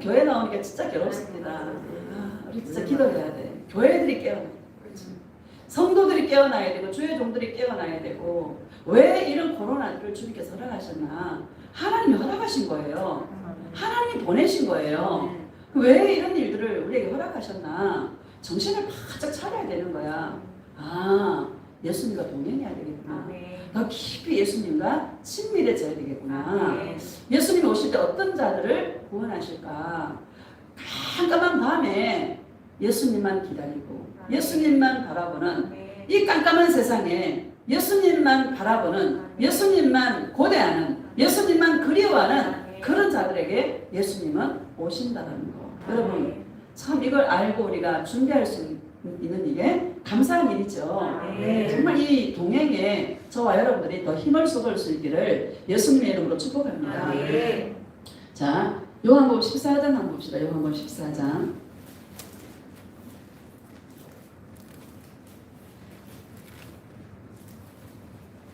Speaker 1: 교회 나오니까 진짜 괴롭습니다. 우리 진짜 기도해야 돼. 교회들이 깨어나야 돼. 성도들이 깨어나야 되고 주의 종들이 깨어나야 되고 왜 이런 코로나를 주님께서 허락하셨나? 하나님이 허락하신 거예요. 하나님이 보내신 거예요. 왜 이런 일들을 우리에게 허락하셨나? 정신을 바짝 차려야 되는 거야. 아, 예수님과 동행해야 되겠구나. 더 깊이 예수님과 친밀해져야 되겠구나. 예수님이 오실 때 어떤 자들을 구원하실까? 깜깜한 밤에 예수님만 기다리고 예수님만 바라보는 이 깜깜한 세상에 예수님만 바라보는 예수님만 고대하는 예수님만 그리워하는 그런 자들에게 예수님은 오신다는 거. 여러분 참 이걸 알고 우리가 준비할 수 있는 이게 감사한 일이죠. 정말 이 동행에 저와 여러분들이 더 힘을 쏟을 수 있기를 예수님의 이름으로 축복합니다. 자, 요한복음 14장 한번 봅시다. 요한복음 14장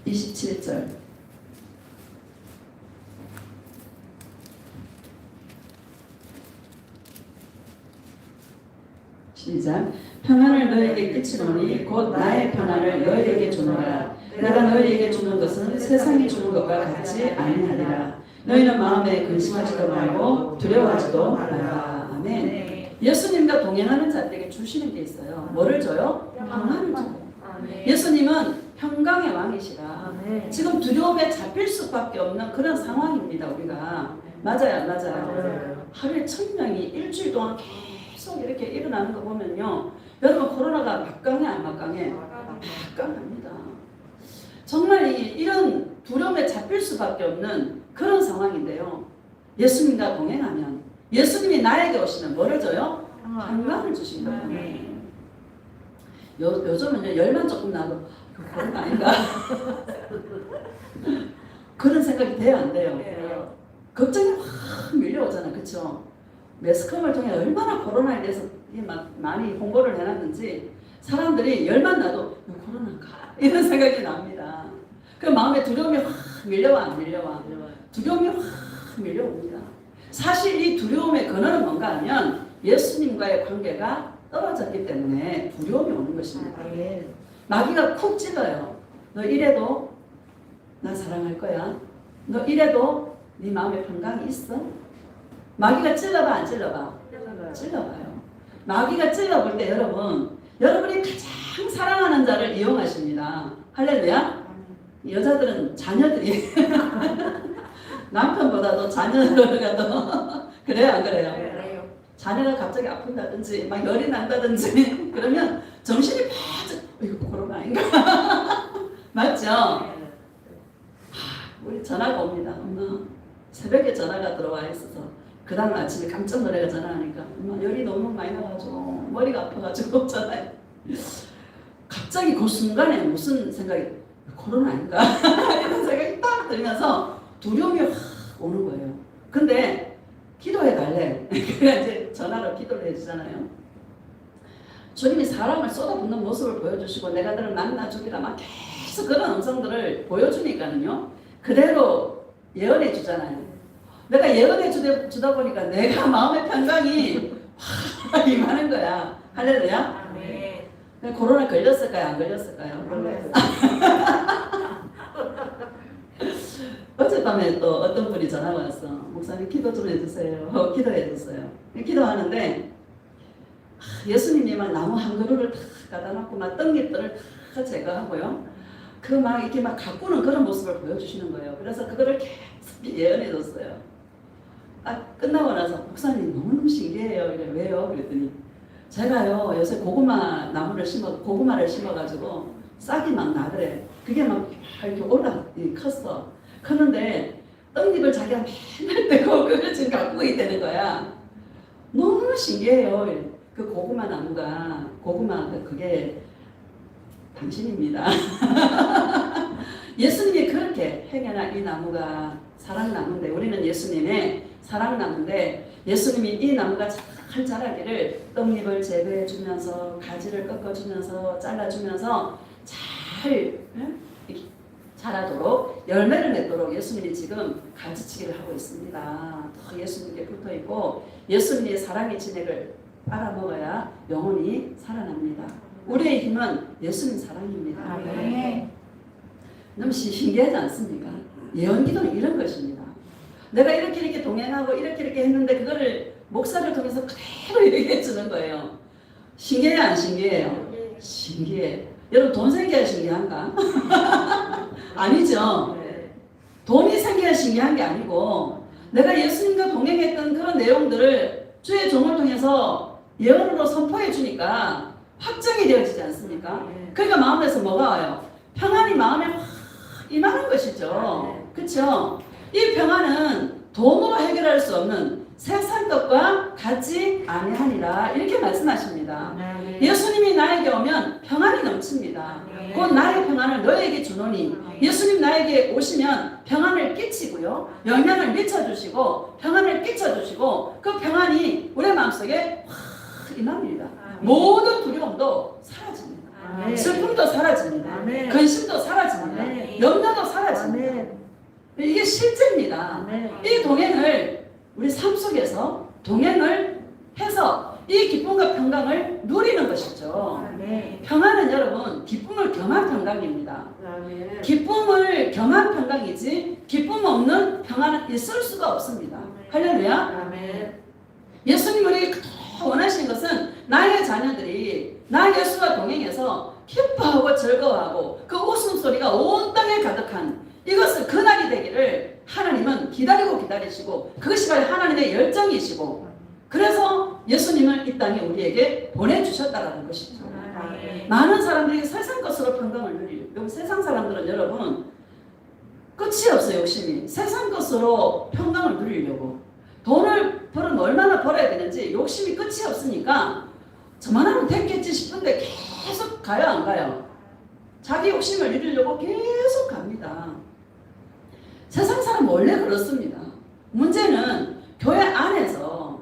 Speaker 1: 27절 시작. 평안을 너에게 끼치노니 곧 나의 평안을 너희에게 주노라. 내가 너희에게 주는 것은 세상이 주는 것과 같지 아니하리라. 너희는 마음에 근심하지도 말고 두려워하지도 말라. 아멘. 예수님과 동행하는 자들에게 주시는 게 있어요. 뭐를 줘요? 평안을 줘요. 예수님은 평강의 왕이시라. 지금 두려움에 잡힐 수밖에 없는 그런 상황입니다. 우리가 맞아요. 하루에 1000명이 일주일 동안 계속 이렇게 일어나는 거 보면요, 여러분 코로나가 막강해 안 막강해? 막강합니다. 정말 이런 두려움에 잡힐 수밖에 없는 그런 상황인데요. 예수님과 동행하면 예수님이 나에게 오시면 뭐를 줘요? 평강을 주신다. 요즘은 열만 조금 나도 그런 거 아닌가? 그런 생각이 돼요, 안 돼요? 걱정이 확 밀려오잖아, 그렇죠? 매스컴을 통해 얼마나 코로나에 대해서 많이 홍보를 해놨는지 사람들이 열만 나도 코로나인가? 이런 생각이 납니다. 그 마음에 두려움이 확 밀려와 안 밀려와? 두려움이 확 밀려옵니다. 사실 이 두려움의 근원은 뭔가 하면 예수님과의 관계가 떨어졌기 때문에 두려움이 오는 것입니다. 마귀가 쿡 찔러요. 너 이래도 나 사랑할 거야. 너 이래도 네 마음에 평강이 있어? 마귀가 찔러봐 안 찔러봐? 찔러봐요. 마귀가 찔러볼 때 여러분이 가장 사랑하는 자를 이용하십니다. 할렐루야. 여자들은 자녀들이 남편보다도 자녀가 더 그래요 안 그래요? 자녀가 갑자기 아픈다든지 막 열이 난다든지 그러면 정신이 바짝 이거 코로나 아닌가? 맞죠? 우리 전화가 옵니다. 엄마 새벽에 전화가 들어와 있어서 그 다음 아침에 깜짝 놀래가 전화하니까 엄마 열이 너무 많이 나가지고 머리가 아파가지고 전화해. 갑자기 그 순간에 무슨 생각이 코로나 아닌가? 이런 생각이 딱 들면서 두려움이 확 오는 거예요. 근데 기도해 달래. 그래 이제 전화로 기도를 해주잖아요. 주님이 사람을 쏟아붓는 모습을 보여주시고 내가 너를 만나주기라 막 계속 그런 음성들을 보여주니까는요. 그대로 예언해 주잖아요. 내가 예언해 주다 보니까 내가 마음의 평강이 확 임하는 거야. 할렐루야. 코로나 걸렸을까요? 안 걸렸을까요? 어젯밤에 또 어떤 분이 전화가 왔어. 목사님 기도 좀 해주세요. 기도해줬어요. 기도하는데 예수님이 막 나무 한 그루를 다 갖다 놓고 막 떡잎들을 다 제거하고요. 그 막 이렇게 막 가꾸는 그런 모습을 보여주시는 거예요. 그래서 그거를 계속 예언해줬어요. 딱 끝나고 나서 목사님 너무너무 신기해요. 이래 왜요? 그랬더니 제가요 요새 고구마를 심어가지고 싹이 막 나더래. 그게 막 이렇게 컸어. 컸는데 떡잎을 자기가 맨날 떼고 그걸 지금 가꾸고 있다는 거야. 너무 신기해요. 그 고구마 나무가 그게 당신입니다. 예수님이 그렇게 행여나 이 나무가 사랑나무인데 우리는 예수님의 사랑나무인데 예수님이 이 나무가 잘 자라기를 떡잎을 재배해 주면서 가지를 꺾어주면서 잘라주면서 잘 자라도록 열매를 맺도록 예수님이 지금 가르치기를 하고 있습니다. 더 예수님께 붙어 있고 예수님의 사랑의 진액을 빨아먹어야 영혼이 살아납니다. 우리의 힘은 예수님 사랑입니다.
Speaker 2: 아멘.
Speaker 1: 너무 신기하지 않습니까? 예언기도는 이런 것입니다. 내가 이렇게 동행하고 이렇게 했는데 그거를 목사를 통해서 그대로 얘기해 주는 거예요. 신기해요, 안 신기해요? 신기해. 여러분 돈 생겨야 신기한가? 아니죠. 돈이 생겨야 신기한 게 아니고 내가 예수님과 동행했던 그런 내용들을 주의 종을 통해서 예언으로 선포해 주니까 확정이 되어지지 않습니까? 그러니까 마음에서 뭐가 와요? 평안이 마음에 확 임하는 것이죠. 그렇죠? 이 평안은 돈으로 해결할 수 없는 세상 것과 같지 아니하니라 이렇게 말씀하십니다. 예수님이 나에게 오면 평안이 넘칩니다. 곧 나의 평안을 너에게 주노니 예수님 나에게 오시면 평안을 끼치고요. 영향을 미쳐주시고 평안을 끼쳐주시고 그 평안이 우리 마음속에 확 임합니다. 모든 두려움도 사라집니다. 슬픔도 사라집니다. 근심도 사라집니다. 염려도 사라집니다. 이게 실제입니다. 이 동행을 우리 삶 속에서 동행을 해서 이 기쁨과 평강을 누리는 것이죠. 평안은 여러분 기쁨을 겸한 평강입니다. 기쁨을 겸한 평강이지 기쁨 없는 평안은 있을 수가 없습니다. 할렐루야. 예수님 우리에게 원하시는 것은 나의 자녀들이 나 예수와 동행해서 기뻐하고 즐거워하고 그 웃음소리가 온 땅에 가득한 이것을 그날이 되기를 하나님은 기다리시고 그것이 바로 하나님의 열정이시고 그래서 예수님을 이 땅에 우리에게 보내주셨다는 것이죠. 많은 사람들이 세상 것으로 평강을 누리고 세상 사람들은 여러분 끝이 없어요. 욕심이 세상 것으로 평강을 누리려고 돈을 얼마나 벌어야 되는지 욕심이 끝이 없으니까 저만하면 됐겠지 싶은데 계속 가요 안 가요? 자기 욕심을 이루려고 계속 갑니다. 세상 사람 원래 그렇습니다. 문제는 교회 안에서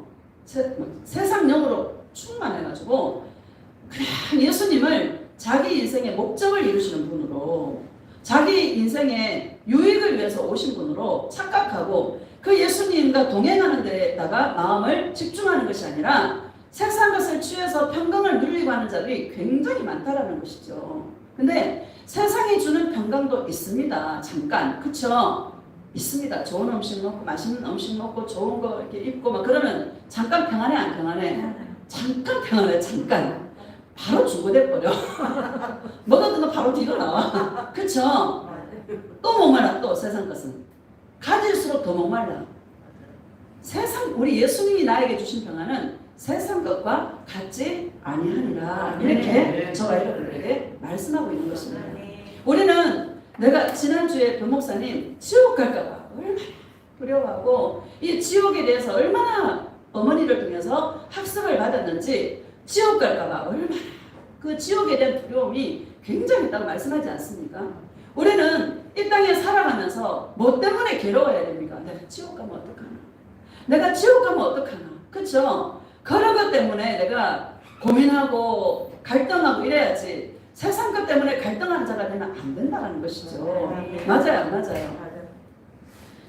Speaker 1: 세상 영으로 충만해가지고 그냥 예수님을 자기 인생의 목적을 이루시는 분으로 자기 인생의 유익을 위해서 오신 분으로 착각하고 그 예수님과 동행하는 데다가 마음을 집중하는 것이 아니라 세상 것을 취해서 평강을 누리려고 하는 자들이 굉장히 많다라는 것이죠. 근데 세상이 주는 평강도 있습니다. 잠깐. 그쵸? 있습니다. 좋은 음식 먹고 맛있는 음식 먹고 좋은 거 이렇게 입고 막 그러면 잠깐 평안해 안 평안해? 잠깐 평안해. 잠깐. 바로 중고돼 버려. 먹었던 거 바로 뒤로 나와. 그쵸? 또 목말라. 또 세상 것은 가질수록 더 목말라. 세상 우리 예수님이 나에게 주신 평안은 세상 것과 같지 아니하니라 이렇게 저와 여러분들에게 말씀하고 있는 것입니다. 우리는 내가 지난주에 변목사님 지옥 갈까봐 얼마나 두려워하고 이 지옥에 대해서 얼마나 어머니를 통해서 학습을 받았는지 지옥 갈까봐 얼마나 그 지옥에 대한 두려움이 굉장히 있다고 말씀하지 않습니까? 우리는 이 땅에 살아가면서 뭐 때문에 괴로워야 됩니까? 내가 지옥 가면 어떡하나? 내가 지옥 가면 어떡하나? 그쵸? 그런 것 때문에 내가 고민하고 갈등하고 이래야지 세상 것 때문에 갈등하는 자가 되면 안 된다는 것이죠. 맞아요, 안 맞아요?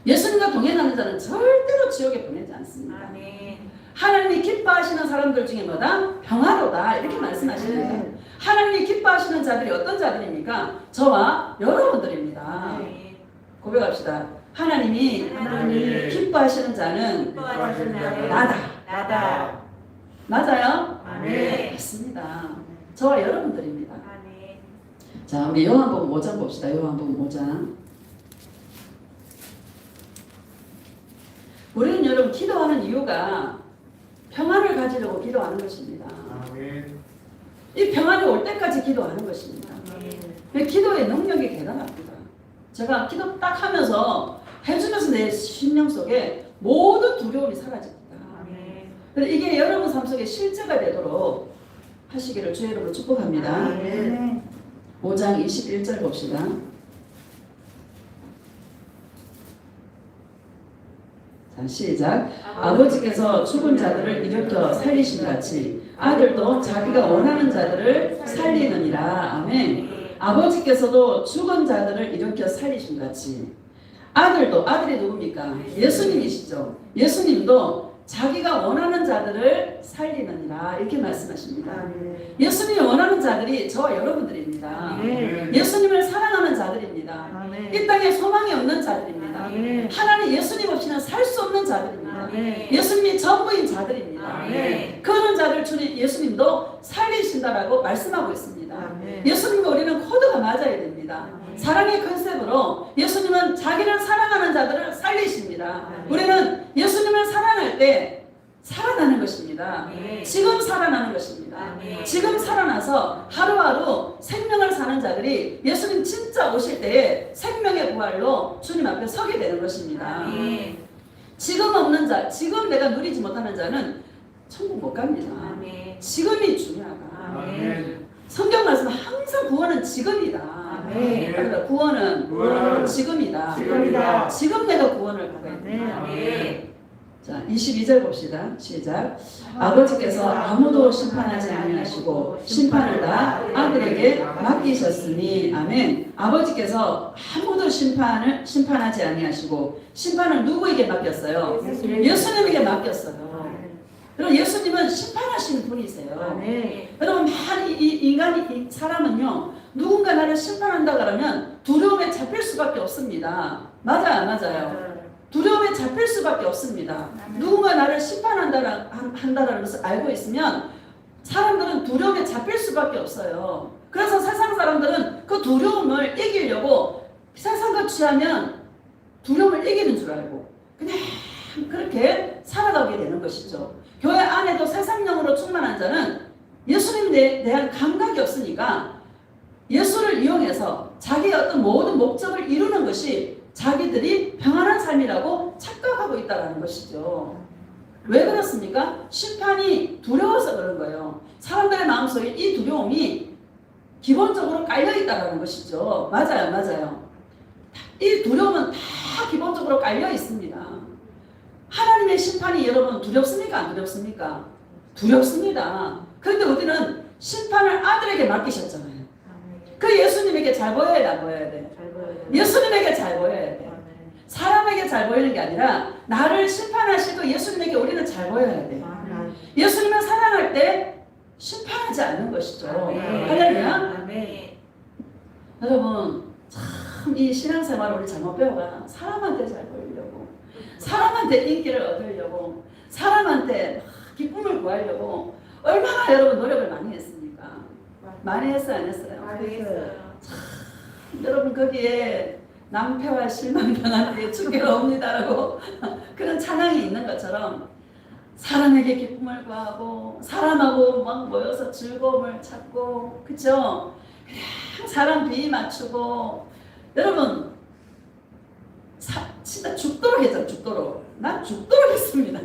Speaker 1: 예수님과 동행하는 자는 절대로 지옥에 보내지 않습니다. 하나님이 기뻐하시는 사람들 중에 뭐다? 평화로다 이렇게 말씀하십니다. 하나님이 기뻐하시는 자들이 어떤 자들입니까? 저와 여러분들입니다. 고백합시다. 하나님이
Speaker 2: 하나님이
Speaker 1: 기뻐하시는 자는
Speaker 2: 기뻐하시는 자는
Speaker 1: 나다.
Speaker 2: 나다.
Speaker 1: 맞아요?
Speaker 2: 아멘.
Speaker 1: 맞습니다. 저와 여러분들입니다.
Speaker 2: 아멘.
Speaker 1: 자, 우리 요한복음 5장 봅시다. 요한복음 5장. 우리는 여러분 기도하는 이유가 평안을 가지려고 기도하는 것입니다.
Speaker 3: 아멘.
Speaker 1: 이 평안이 올 때까지 기도하는 것입니다.
Speaker 2: 아멘.
Speaker 1: 기도의 능력이 대단합니다. 제가 기도 딱 하면서 해주면서 내 심령 속에 모든 두려움이 사라집니다.
Speaker 2: 아멘.
Speaker 1: 그래서 이게 여러분 삶 속에 실제가 되도록 하시기를 주의 이름으로 축복합니다.
Speaker 2: 아멘.
Speaker 1: 5장 21절 봅시다. 자, 시작. 아버지께서 죽은 자들을 일으켜 살리신 같이 아들도 자기가 원하는 자들을 살리느니라. 아멘. 아버지께서도 죽은 자들을 일으켜 살리신 같이 아들도, 아들이 누굽니까? 예수님이시죠. 예수님도 자기가 원하는 자들을 살리느니라 이렇게 말씀하십니다. 예수님이 원하는 자들이 저와 여러분들입니다.
Speaker 3: 아멘.
Speaker 1: 예수님을 사랑하는 자들입니다.
Speaker 2: 아멘.
Speaker 1: 이 땅에 소망이 없는 자들입니다.
Speaker 2: 아멘.
Speaker 1: 하나님 예수님 없이는 살 수 없는 자들입니다.
Speaker 2: 아멘.
Speaker 1: 예수님이 전부인 자들입니다.
Speaker 2: 아멘.
Speaker 1: 그런 자들 주님 예수님도 살리신다라고 말씀하고 있습니다.
Speaker 2: 아멘.
Speaker 1: 예수님과 우리는 코드가 맞아야 됩니다.
Speaker 2: 아멘.
Speaker 1: 사랑의 컨셉으로 예수님은 자기를 사랑하는 자들을 살리십니다.
Speaker 2: 아멘.
Speaker 1: 우리는 예수님을 사랑할 때 살아나는 것입니다.
Speaker 2: 아멘.
Speaker 1: 지금 살아나는 것입니다.
Speaker 2: 아멘.
Speaker 1: 지금 살아나서 하루하루 생명을 사는 자들이 예수님 진짜 오실 때에 생명의 부활로 주님 앞에 서게 되는 것입니다.
Speaker 2: 아멘.
Speaker 1: 지금 없는 자, 지금 내가 누리지 못하는 자는 천국 못 갑니다.
Speaker 2: 아멘.
Speaker 1: 지금이 중요하다.
Speaker 3: 아멘.
Speaker 1: 성경 말씀 항상 구원은 지금이다.
Speaker 2: 아멘.
Speaker 1: 그러니까 구원은
Speaker 3: 구원은
Speaker 1: 지금이다.
Speaker 3: 지금이다.
Speaker 1: 지금 내가 구원을 받아야 된다.
Speaker 2: 아멘.
Speaker 1: 자, 22절 봅시다. 시작. 아버지께서 아무도 심판하지 아니하시고 심판을 다 아들에게 맡기셨으니 아멘. 아버지께서 아무도 심판하지 아니하시고 심판을 누구에게 맡겼어요? 예수님에게 맡겼어요. 여러분 예수님은 심판하시는 분이세요.
Speaker 2: 아멘.
Speaker 1: 여러분 많이 이 사람은요 누군가 나를 심판한다 그러면 두려움에 잡힐 수밖에 없습니다. 맞아요, 맞아요. 두려움에 잡힐 수밖에 없습니다. 누군가 나를 심판한다는 것을 알고 있으면 사람들은 두려움에 잡힐 수밖에 없어요. 그래서 세상 사람들은 그 두려움을 이기려고 세상과 취하면 두려움을 이기는 줄 알고 그냥 그렇게 살아가게 되는 것이죠. 교회 안에도 세상령으로 충만한 자는 예수님에 대한 감각이 없으니까 예수를 이용해서 자기의 어떤 모든 목적을 이루는 것이 자기들이 평안한 삶이라고 착각하고 있다는 것이죠. 왜 그렇습니까? 심판이 두려워서 그런 거예요. 사람들의 마음속에 이 두려움이 기본적으로 깔려있다는 것이죠. 맞아요, 맞아요. 이 두려움은 다 기본적으로 깔려 있습니다. 하나님의 심판이 여러분 두렵습니까? 안 두렵습니까? 두렵습니다. 그런데 우리는 심판을 아들에게 맡기셨잖아요. 그 예수님에게 잘 보여야 돼, 안 보여야 돼? 예수님에게 잘 보여야 돼. 사람에게 잘 보이는 게 아니라 나를 심판하시고 예수님에게 우리는 잘 보여야 돼. 예수님을 사랑할 때 심판하지 않는 것이죠. 할렐루야.
Speaker 2: 아멘.
Speaker 1: 여러분 참 이 신앙생활을 우리 잘못 배워가 사람한테 잘 보이려고 사람한테 인기를 얻으려고 사람한테 기쁨을 구하려고 얼마나 여러분 노력을 많이 했습니까? 많이 했어요, 안 했어요?
Speaker 2: 알겠어요.
Speaker 1: 여러분 거기에 낭패와 실망당하는 데 주께가 옵니다라고 그런 찬양이 있는 것처럼 사람에게 기쁨을 구하고 사람하고 막 모여서 즐거움을 찾고 그쵸? 그냥 사람 비위 맞추고 여러분 진짜 죽도록 했죠. 죽도록. 난 죽도록 했습니다.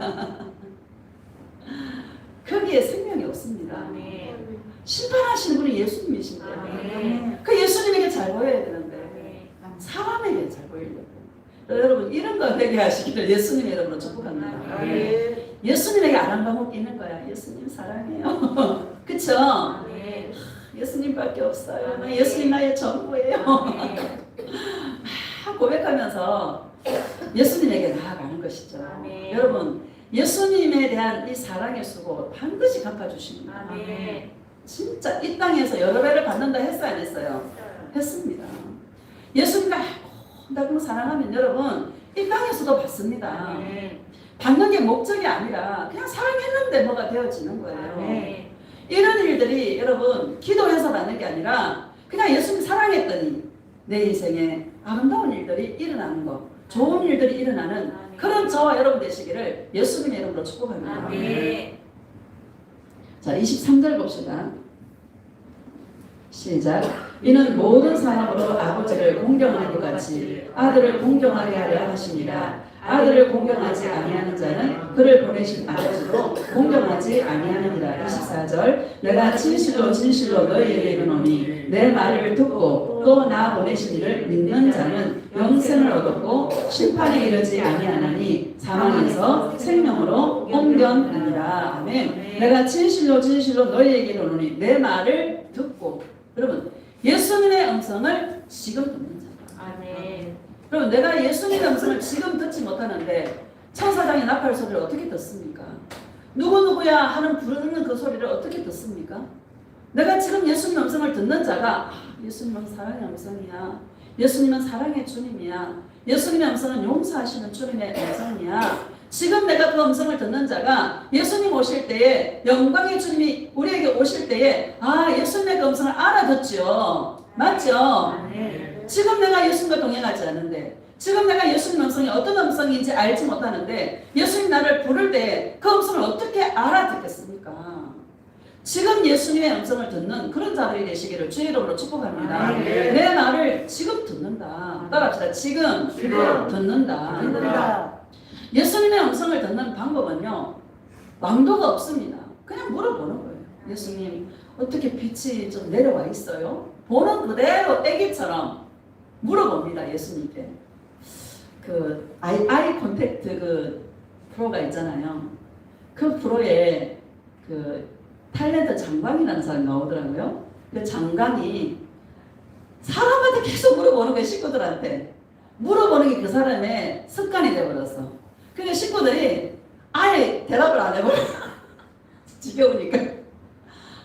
Speaker 1: 거기에 생명이 없습니다.
Speaker 2: 아멘.
Speaker 1: 심판하시는 분이 예수님이신데
Speaker 2: 아멘.
Speaker 1: 그 예수님에게 잘 보여야 되는데 사람에게 잘 보이려고 여러분 이런 거 되게 하시기를 예수님의 이름으로 축복합니다.
Speaker 2: 아멘.
Speaker 1: 예수님에게 아랑방울 끼는 거야. 예수님 사랑해요. 그쵸?
Speaker 2: 아멘.
Speaker 1: 예수님밖에 없어요.
Speaker 2: 아멘.
Speaker 1: 예수님 나의 전부예요.
Speaker 2: 아멘.
Speaker 1: 막 고백하면서 예수님에게 나아가는 것이죠.
Speaker 2: 아멘.
Speaker 1: 여러분 예수님에 대한 이 사랑의 수고 반드시 갚아주십니다.
Speaker 2: 아멘.
Speaker 1: 진짜 이 땅에서 여러 배를 받는다 했어요, 안 했어요? 했습니다. 예수님과 아름다고 사랑하면 여러분 이 땅에서도 받습니다.
Speaker 2: 아멘.
Speaker 1: 받는 게 목적이 아니라 그냥 사랑했는데 뭐가 되어지는 거예요.
Speaker 2: 아멘.
Speaker 1: 이런 일들이 여러분 기도해서 받는 게 아니라 그냥 예수님 사랑했더니 내 인생에 아름다운 일들이 일어나는 거, 좋은 일들이 일어나는 그런 저와 여러분 되시기를 예수님의 이름으로 축복합니다.
Speaker 2: 아멘.
Speaker 1: 자, 23절 봅시다. 시작. 이는 모든 사람으로 아버지를 공경하는 것 같이 아들을 공경하게 하려 하십니다. 아들을 공경하지 아니하는 자는 그를 보내신 아버지도 공경하지 아니하느니라. 24절. 내가 진실로 진실로 너희에게 이르노니 내 말을 듣고 또 나 보내신 이를 믿는 자는 영생을 얻었고 심판에 이르지 아니하나니 사망에서 생명으로 옮겼느니라. 아멘. 내가 진실로 진실로 너희에게 이르노니 내 말을 듣고, 여러분 예수님의 음성을 지금 듣는 자.
Speaker 2: 아멘.
Speaker 1: 그럼 내가 예수님의 음성을 지금 듣지 못하는데 천사장의 나팔 소리를 어떻게 듣습니까? 누구누구야 하는 부르는 그 소리를 어떻게 듣습니까? 내가 지금 예수님의 음성을 듣는 자가 예수님은 사랑의 음성이야. 예수님은 사랑의 주님이야. 예수님의 음성은 용서하시는 주님의 음성이야. 지금 내가 그 음성을 듣는 자가 예수님 오실 때에 영광의 주님이 우리에게 오실 때에 예수님의 그 음성을 알아듣죠. 맞죠?
Speaker 2: 아멘.
Speaker 1: 지금 내가 예수님과 동행하지 않는데 지금 내가 예수님 음성이 어떤 음성인지 알지 못하는데 예수님 나를 부를 때 그 음성을 어떻게 알아듣겠습니까? 지금 예수님의 음성을 듣는 그런 자들이 되시기를 주의 이름으로 축복합니다.
Speaker 3: 아멘.
Speaker 1: 내 말을 지금 듣는다. 따라합시다. 지금 듣는다.
Speaker 2: 듣는다.
Speaker 1: 예수님의 음성을 듣는 방법은요, 왕도가 없습니다. 그냥 물어보는 거예요. 예수님, 어떻게 빛이 좀 내려와 있어요? 보는 그대로 애기처럼 물어봅니다. 예수님께. 그 아이 콘택트 그 프로가 있잖아요. 그 프로에 그 탤런트 장관이라는 사람이 나오더라고요. 그 장관이 사람한테 계속 물어보는 거예요. 식구들한테 물어보는 게 그 사람의 습관이 되어버렸어. 그러니까 식구들이 아예 대답을 안 해버려. 지겨우니까.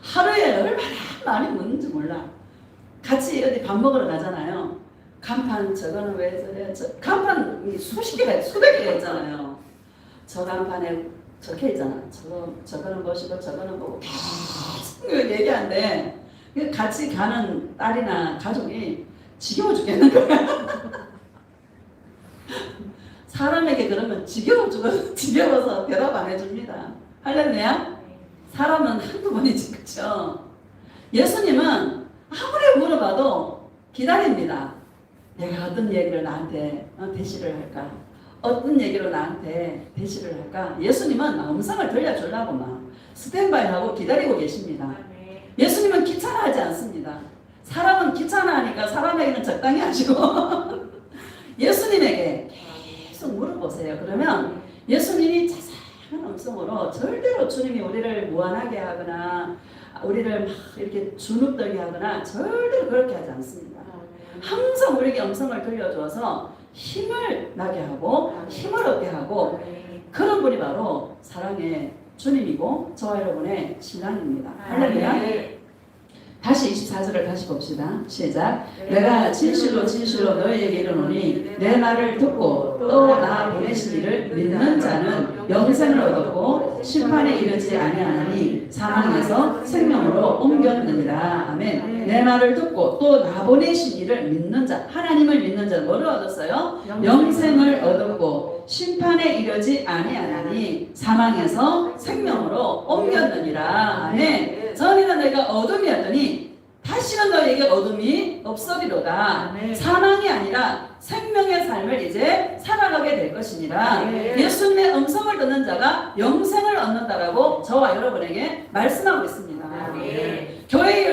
Speaker 1: 하루에 얼마나 많이 묻는지 몰라. 같이 어디 밥 먹으러 가잖아요. 간판 저거는 왜 저래? 간판 수십 개가 수백 개가 있잖아요. 저 간판에 적혀 있잖아. 저거는 뭐시고 저거는 뭐고 계속 얘기하는데 같이 가는 딸이나 가족이 지겨워 죽겠는 거야. 사람에게 그러면 지겨워서 대답 안 해줍니다. 할렐루야? 사람은 한두 번이지, 그쵸? 예수님은 아무리 물어봐도 기다립니다. 내가 어떤 얘기를 나한테 대시를 할까? 어떤 얘기로 나한테 대시를 할까? 예수님은 음성을 들려주려고 막 스탠바이하고 기다리고 계십니다. 예수님은 귀찮아하지 않습니다. 사람은 귀찮아하니까 사람에게는 적당히 하시고 예수님에게 계속 물어보세요. 그러면 예수님이 자세한 음성으로 절대로 주님이 우리를 무안하게 하거나 우리를 막 이렇게 주눅들게 하거나 절대로 그렇게 하지 않습니다. 항상 우리에게 음성을 들려줘서 힘을 나게 하고 힘을 얻게 하고 그런 분이 바로 사랑의 주님이고 저와 여러분의 신랑입니다. 할렐루야. 다시 24절을 다시 봅시다. 시작. 내가 진실로 진실로 너희에게 이르노니 내 말을 듣고 또 나 보내신 이를 믿는 자는 영생을 얻었고 심판에 이르지 아니하나니 사망에서 생명으로 옮겼느니라. 아멘. 내 말을 듣고 또 나 보내신 이를 믿는 자, 하나님을 믿는 자는 뭐를 얻었어요? 영생을 얻었고 심판에 이르지 아니하나니 사망에서 생명으로 옮겼느니라. 아멘. 전에는 내가 어둠이었더니 다시는 너에게 어둠이 없으리로다. 사망이 아니라 생명의 삶을 이제 살아가게 될 것이니라. 예수님의 음성을 듣는 자가 영생을 얻는다라고 저와 여러분에게 말씀하고 있습니다. 교회 일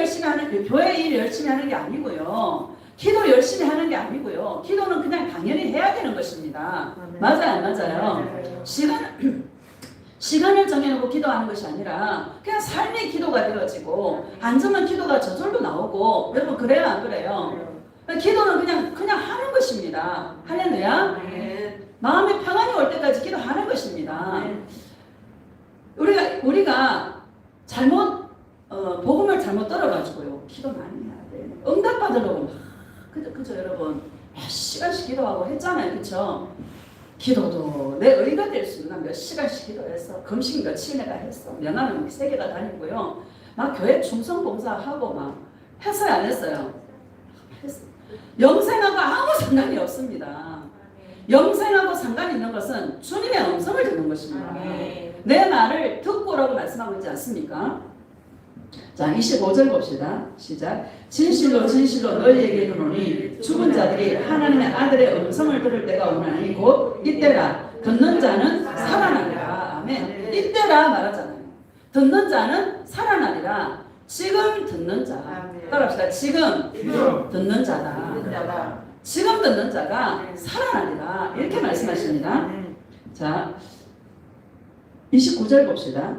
Speaker 1: 열심히 하는 게 아니고요. 기도 열심히 하는 게 아니고요. 기도는 그냥 당연히 해야 되는 것입니다. 맞아요, 안 맞아요? 시간을 정해놓고 기도하는 것이 아니라 그냥 삶의 기도가 되어지고 앉으면 기도가 저절로 나오고 여러분 그래요, 안 그래요? 기도는 그냥 하는 것입니다. 할렐루야. 마음의 평안이 올 때까지 기도하는 것입니다. 우리가 잘못 복음을 잘못 들어가지고요. 기도 많이 해야 돼. 응답 받으려고 그죠 여러분 몇 시간씩 기도하고 했잖아요, 그렇죠? 기도도 내 의가 될 수 있는 몇 시간씩 기도했어. 금식 며칠 내가 했어. 명함은 3개가 다니고요. 막 교회 충성 봉사하고 막 했어요, 안 했어요? 했어요. 영생하고 아무 상관이 없습니다. 영생하고 상관이 있는 것은 주님의 음성을 듣는 것입니다. 내 말을 듣고라고 말씀하고 있지 않습니까? 자, 25절 봅시다. 시작. 진실로 진실로 너희에게 이르노니 죽은 자들이 하나님의 아들의 음성을 들을 때가 오나니 곧 이때라. 듣는 자는 살아나리라. 아멘. 이때라 말하잖아요. 듣는 자는 살아나리라. 지금 듣는 자. 따라합시다. 지금 듣는 자다. 지금 듣는 자가 살아나리라. 이렇게 말씀하십니다. 자, 29절 봅시다.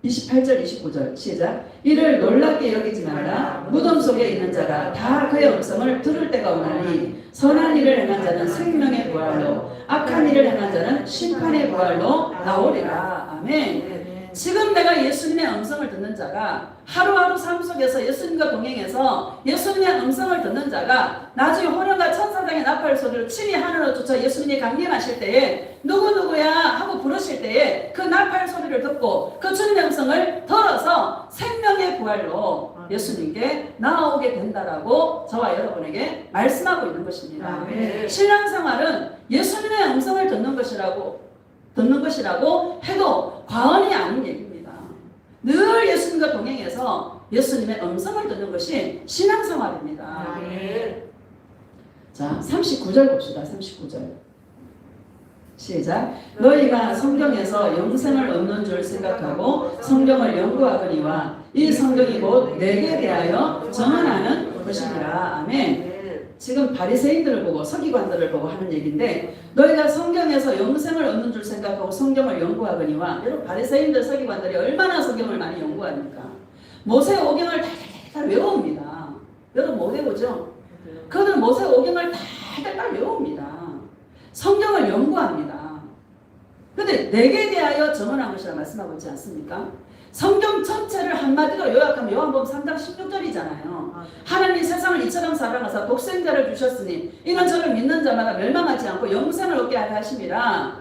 Speaker 1: 28절 29절 시작. 이를 놀랍게 여기지 말라. 무덤 속에 있는 자가 다 그의 음성을 들을 때가 오나니 선한 일을 행한 자는 생명의 부활로 악한 일을 행한 자는 심판의 부활로 나오리라. 아멘. 지금 내가 예수님의 음성을 듣는 자가 하루하루 삶 속에서 예수님과 동행해서 예수님의 음성을 듣는 자가 나중에 호련과 천사장의 나팔 소리로 친히 하늘로 쫓아 예수님이 강림하실 때에 누구누구야 하고 부르실 때에 그 나팔 소리를 듣고 그 주님의 음성을 들어서 생명의 부활로 예수님께 나오게 된다라고 저와 여러분에게 말씀하고 있는 것입니다. 신앙생활은 예수님의 음성을 듣는 것이라고 해도 과언이 아닌 얘기입니다. 늘 예수님과 동행해서 예수님의 음성을 듣는 것이 신앙생활입니다. 자, 39절 봅시다. 39절 시작. 너희가 성경에서 영생을 얻는 줄 생각하고 성경을 연구하거니와 이 성경이 곧 내게 대하여 정언하는 것이니라. 아멘. 지금 바리새인들을 보고 서기관들을 보고 하는 얘기인데 너희가 성경에서 영생을 얻는 줄 생각하고 성경을 연구하거니와 여러분 바리새인들 서기관들이 얼마나 성경을 많이 연구합니까? 모세오경을 다 외웁니다. 여러분 못 외우죠? 그들은 모세오경을 다 외웁니다. 성경을 연구합니다. 근데 내게 대하여 정언한 것이라 말씀하고 있지 않습니까? 성경 전체를 한마디로 요약하면 요한복음 3장 16절이잖아요. 하나님이 세상을 이처럼 사랑하사 독생자를 주셨으니 이는 저를 믿는 자마다 멸망하지 않고 영생을 얻게 하려 하심이라.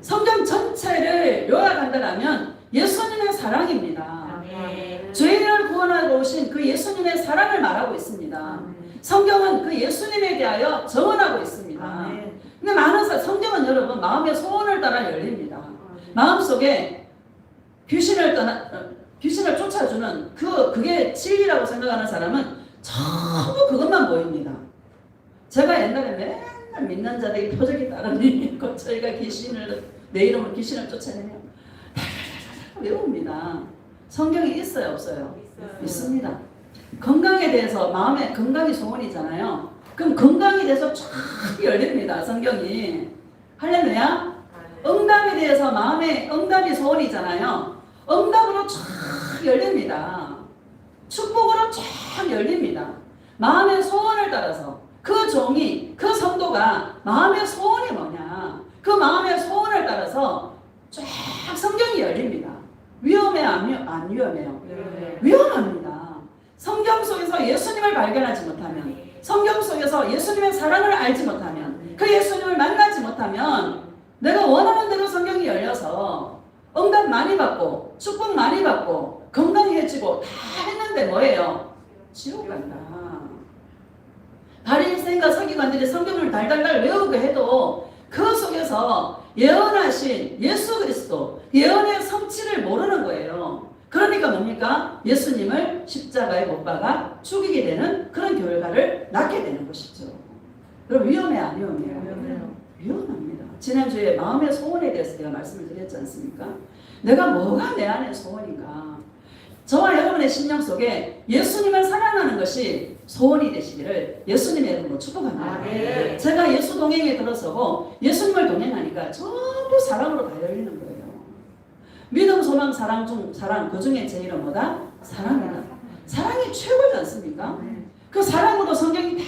Speaker 1: 성경 전체를 요약한다면 예수님의 사랑입니다. 죄인을 구원하러 오신 그 예수님의 사랑을 말하고 있습니다. 성경은 그 예수님에 대하여 정언하고 있습니다. 근데 많은 성경은 여러분 마음의 소원을 따라 열립니다. 마음속에 귀신을 쫓아주는 그게 진리라고 생각하는 사람은 전부 그것만 보입니다. 제가 옛날에 맨날 믿는 자들이 표적이 따르니 저희가 내 이름으로 귀신을 쫓아내면 외웁니다. 성경이 있어요, 없어요? 있습니다. 건강에 대해서 마음의 건강이 소원이잖아요. 그럼 건강에 대해서 쫙 열립니다. 성경이. 할렐루야. 응답에 대해서 마음의 응답이 소원이잖아요. 응답으로 쫙 열립니다. 축복으로 쫙 열립니다. 마음의 소원을 따라서 그 종이 그 성도가 마음의 소원이 뭐냐 그 마음의 소원을 따라서 쫙 성경이 열립니다. 위험해요? 안 위험해요? 위험합니다. 성경 속에서 예수님을 발견하지 못하면 성경 속에서 예수님의 사랑을 알지 못하면 그 예수님을 만나지 못하면 내가 원하는 대로 성경이 열려서 응답 많이 받고 축복 많이 받고 건강해지고 다 했는데 뭐예요? 지옥 간다. 바리새인과 서기관들이 성경을 달달달 외우게 해도 그 속에서 예언하신 예수 그리스도 예언의 성취를 모르는 거예요. 그러니까 뭡니까? 예수님을 십자가에 못 박아 죽이게 되는 그런 결과를 낳게 되는 것이죠. 그럼 위험해 안 위험해요? 위험합니다. 지난주에 마음의 소원에 대해서 제가 말씀을 드렸지 않습니까? 내가 뭐가 내 안의 소원인가? 저와 여러분의 심령 속에 예수님을 사랑하는 것이 소원이 되시기를 예수님의 이름으로 축복합니다. 제가 예수 동행에 들어서고 예수님을 동행하니까 전부 사랑으로 다 열리는 거예요. 믿음, 소망, 사랑 중 사랑 그 중에 제일은 뭐다? 사랑이다. 사랑이 최고지 않습니까? 그 사랑으로 성경이 다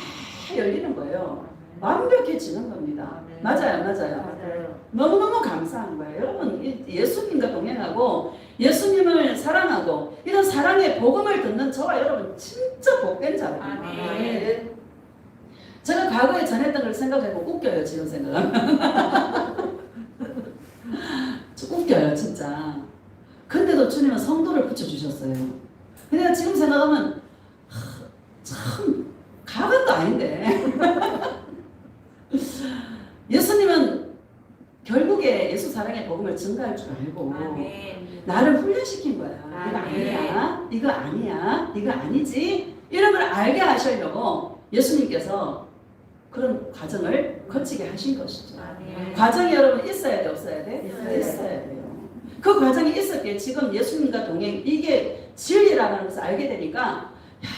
Speaker 1: 열리는 거예요. 완벽해지는 겁니다. 맞아요. 너무너무 감사한 거예요. 여러분 예수님과 동행하고 예수님을 사랑하고 이런 사랑의 복음을 듣는 저와 여러분 진짜 복된 자입니다. 제가 과거에 전했던 걸 생각해보면 웃겨요. 지금 생각하면. 웃겨요 진짜. 근데도 주님은 성도를 붙여주셨어요. 근데 지금 생각하면 참 가관도 아닌데 예수님은 결국에 예수 사랑의 복음을 증가할 줄 알고
Speaker 2: 아멘.
Speaker 1: 나를 훈련시킨 거야. 이거 아니야, 이거 아니야, 이거 아니지, 이런 걸 알게 하시려고 예수님께서 그런 과정을 거치게 하신 것이죠.
Speaker 2: 아멘.
Speaker 1: 과정이 여러분 있어야 돼, 없어야 돼?
Speaker 2: 있어야
Speaker 1: 돼요. 그 과정이 있었기에 지금 예수님과 동행, 이게 진리라는 것을 알게 되니까 야,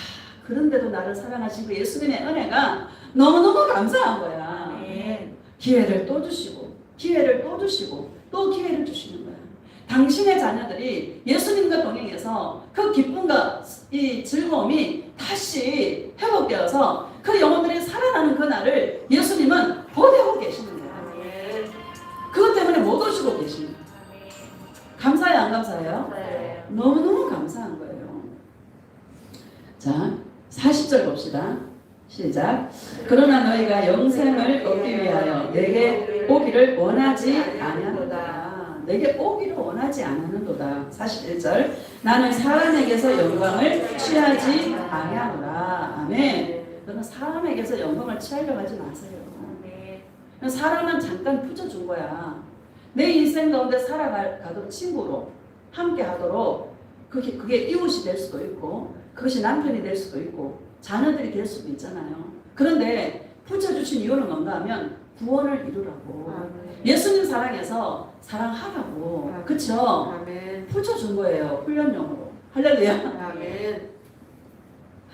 Speaker 1: 그런데도 나를 사랑하시고 예수님의 은혜가 너무너무 감사한 거야.
Speaker 2: 아멘.
Speaker 1: 기회를 또 주시고 기회를 또 주시고 또 기회를 주시는 거야. 당신의 자녀들이 예수님과 동행해서 그 기쁨과 이 즐거움이 다시 회복되어서 그 영혼들이 살아나는 그날을 예수님은 보내고 계시는 거야.
Speaker 2: 아멘.
Speaker 1: 그것 때문에 못 오시고 계십니다. 감사해요, 안 감사해요?
Speaker 2: 네.
Speaker 1: 너무너무 감사한 거예요. 자, 40절 봅시다. 시작. 그러나 너희가 영생을 얻기 위하여 내게 오기를 원하지 아니하는도다. 내게 오기를 원하지 않는도다. 41절. 나는 사람에게서 영광을 취하지 아니하노라. 아멘. 너는 사람에게서 영광을 취하려고 하지 마세요.
Speaker 2: 아멘.
Speaker 1: 사람은 잠깐 붙여준 거야. 내 인생 가운데 살아가도록 친구로 함께 하도록 그게 이웃이 될 수도 있고 그것이 남편이 될 수도 있고 자녀들이 될 수도 있잖아요. 그런데 붙여주신 이유는 뭔가 하면 구원을 이루라고.
Speaker 2: 아멘.
Speaker 1: 예수님 사랑해서 사랑하라고. 그쵸?
Speaker 2: 아멘.
Speaker 1: 붙여준 거예요. 훈련용으로. 할렐루야.
Speaker 2: 아멘.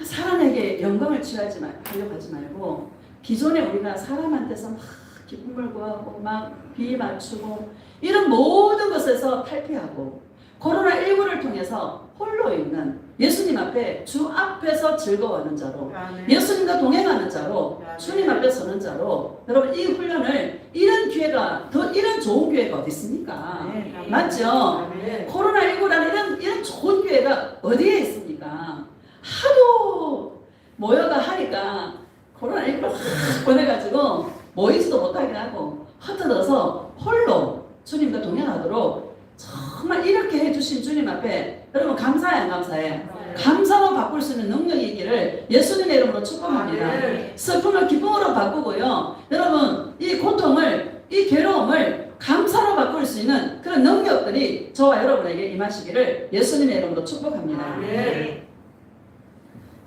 Speaker 1: 사람에게 영광을 취하지 하려고 하지 말고 기존에 우리가 사람한테서 막 기쁨을 구하고 막 비위 맞추고 이런 모든 것에서 탈피하고 코로나19를 통해서 홀로 있는 예수님 앞에 주 앞에서 즐거워하는 자로
Speaker 2: 아멘.
Speaker 1: 예수님과 동행하는 자로
Speaker 2: 아멘.
Speaker 1: 주님 앞에 서는 자로 여러분 이 훈련을 이런 기회가 더 이런 좋은 기회가 어디 있습니까?
Speaker 2: 아멘.
Speaker 1: 맞죠?
Speaker 2: 아멘.
Speaker 1: 코로나19라는 이런 좋은 기회가 어디에 있습니까? 하도 모여가 하니까 코로나19를 확 보내가지고 모이지도 못하게 하고 흩어져서 홀로 주님과 동행하도록 정말 이렇게 해주신 주님 앞에 여러분 감사해 안 감사해? 감사로 바꿀 수 있는 능력이 있기를 예수님의 이름으로 축복합니다.
Speaker 2: 아멘.
Speaker 1: 슬픔을 기쁨으로 바꾸고요. 여러분 이 고통을 이 괴로움을 감사로 바꿀 수 있는 그런 능력들이 저와 여러분에게 임하시기를 예수님의 이름으로 축복합니다.
Speaker 2: 아멘.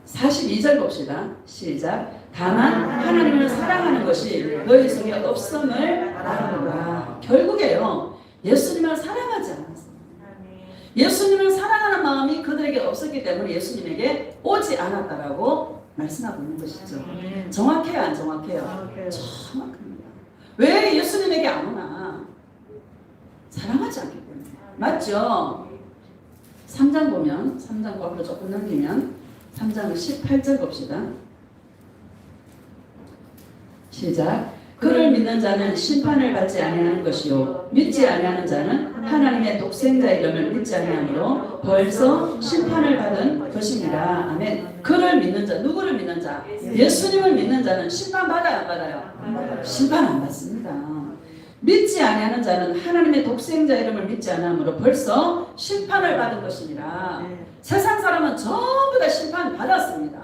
Speaker 1: 42절 봅시다. 시작. 다만 하나님을 사랑하는 것이 너희 속에 없음을 알아보라. 결국에요. 예수님을 사랑하지 않았어요.
Speaker 2: 아멘.
Speaker 1: 예수님을 사랑하는 마음이 그들에게 없었기 때문에 예수님에게 오지 않았다라고 말씀하고 있는 것이죠.
Speaker 2: 아멘.
Speaker 1: 정확해요, 안 정확해요? 정확합니다. 왜 예수님에게 안 오나? 사랑하지 않기 때문에. 맞죠? 3장 보면 3장 앞으로 조금 넘기면 3장 18절 봅시다. 시작. 그를 믿는 자는 심판을 받지 아니하는 것이요 믿지 아니하는 자는 하나님의 독생자 이름을 믿지 아니하므로 벌써 심판을 받은 것입니다. 아멘. 그를 믿는 자, 누구를 믿는 자? 예수님을 믿는 자는 심판 받아요, 안 받아요? 심판 안 받습니다. 믿지 아니하는 자는 하나님의 독생자 이름을 믿지 아니하므로 벌써 심판을 받은 것입니다. 세상 사람은 전부 다 심판 받았습니다.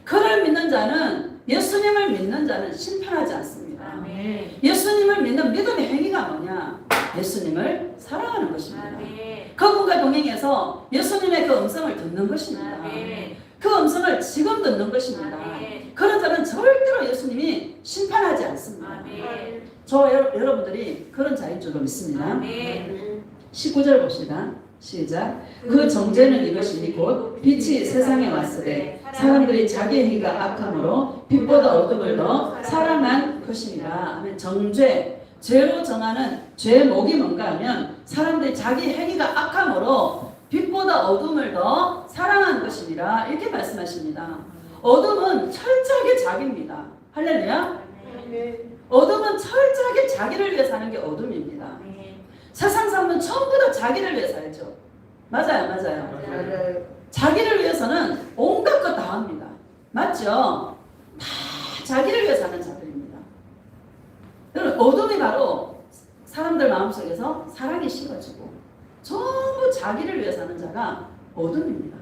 Speaker 1: 그를 믿는 자는 예수님을 믿는 자는 심판하지 않습니다.
Speaker 2: 아멘.
Speaker 1: 예수님을 믿는 믿음의 행위가 뭐냐? 예수님을 사랑하는 것입니다.
Speaker 2: 아멘.
Speaker 1: 그분과 동행해서 예수님의 그 음성을 듣는 것입니다.
Speaker 2: 아멘.
Speaker 1: 그 음성을 지금 듣는 것입니다.
Speaker 2: 아멘.
Speaker 1: 그런 자는 절대로 예수님이 심판하지 않습니다.
Speaker 2: 아멘.
Speaker 1: 저 여러분들이 그런 자인 줄로 믿습니다.
Speaker 2: 아멘.
Speaker 1: 19절 봅시다. 시작. 그 정죄는 이것이니 곧 빛이 세상에 왔을 때 사람들이 자기 행위가 악함으로 빛보다 어둠을 더 사랑한 것입니다. 아멘. 정죄, 죄로 정하는 죄목이 뭔가 하면 사람들이 자기 행위가 악함으로 빛보다 어둠을 더 사랑한 것입니다. 이렇게 말씀하십니다. 어둠은 철저하게 자기입니다. 할렐루야. 어둠은 철저하게 자기를 위해 사는 게 어둠입니다. 세상 사람은 전부 다 자기를 위해 살죠. 맞아요, 맞아요. 자기를 위해서는 온갖 것 다 합니다. 맞죠? 다 자기를 위해 사는 자들입니다. 여러분, 어둠이 바로 사람들 마음속에서 사랑이 식어지고 전부 자기를 위해 사는 자가 어둠입니다.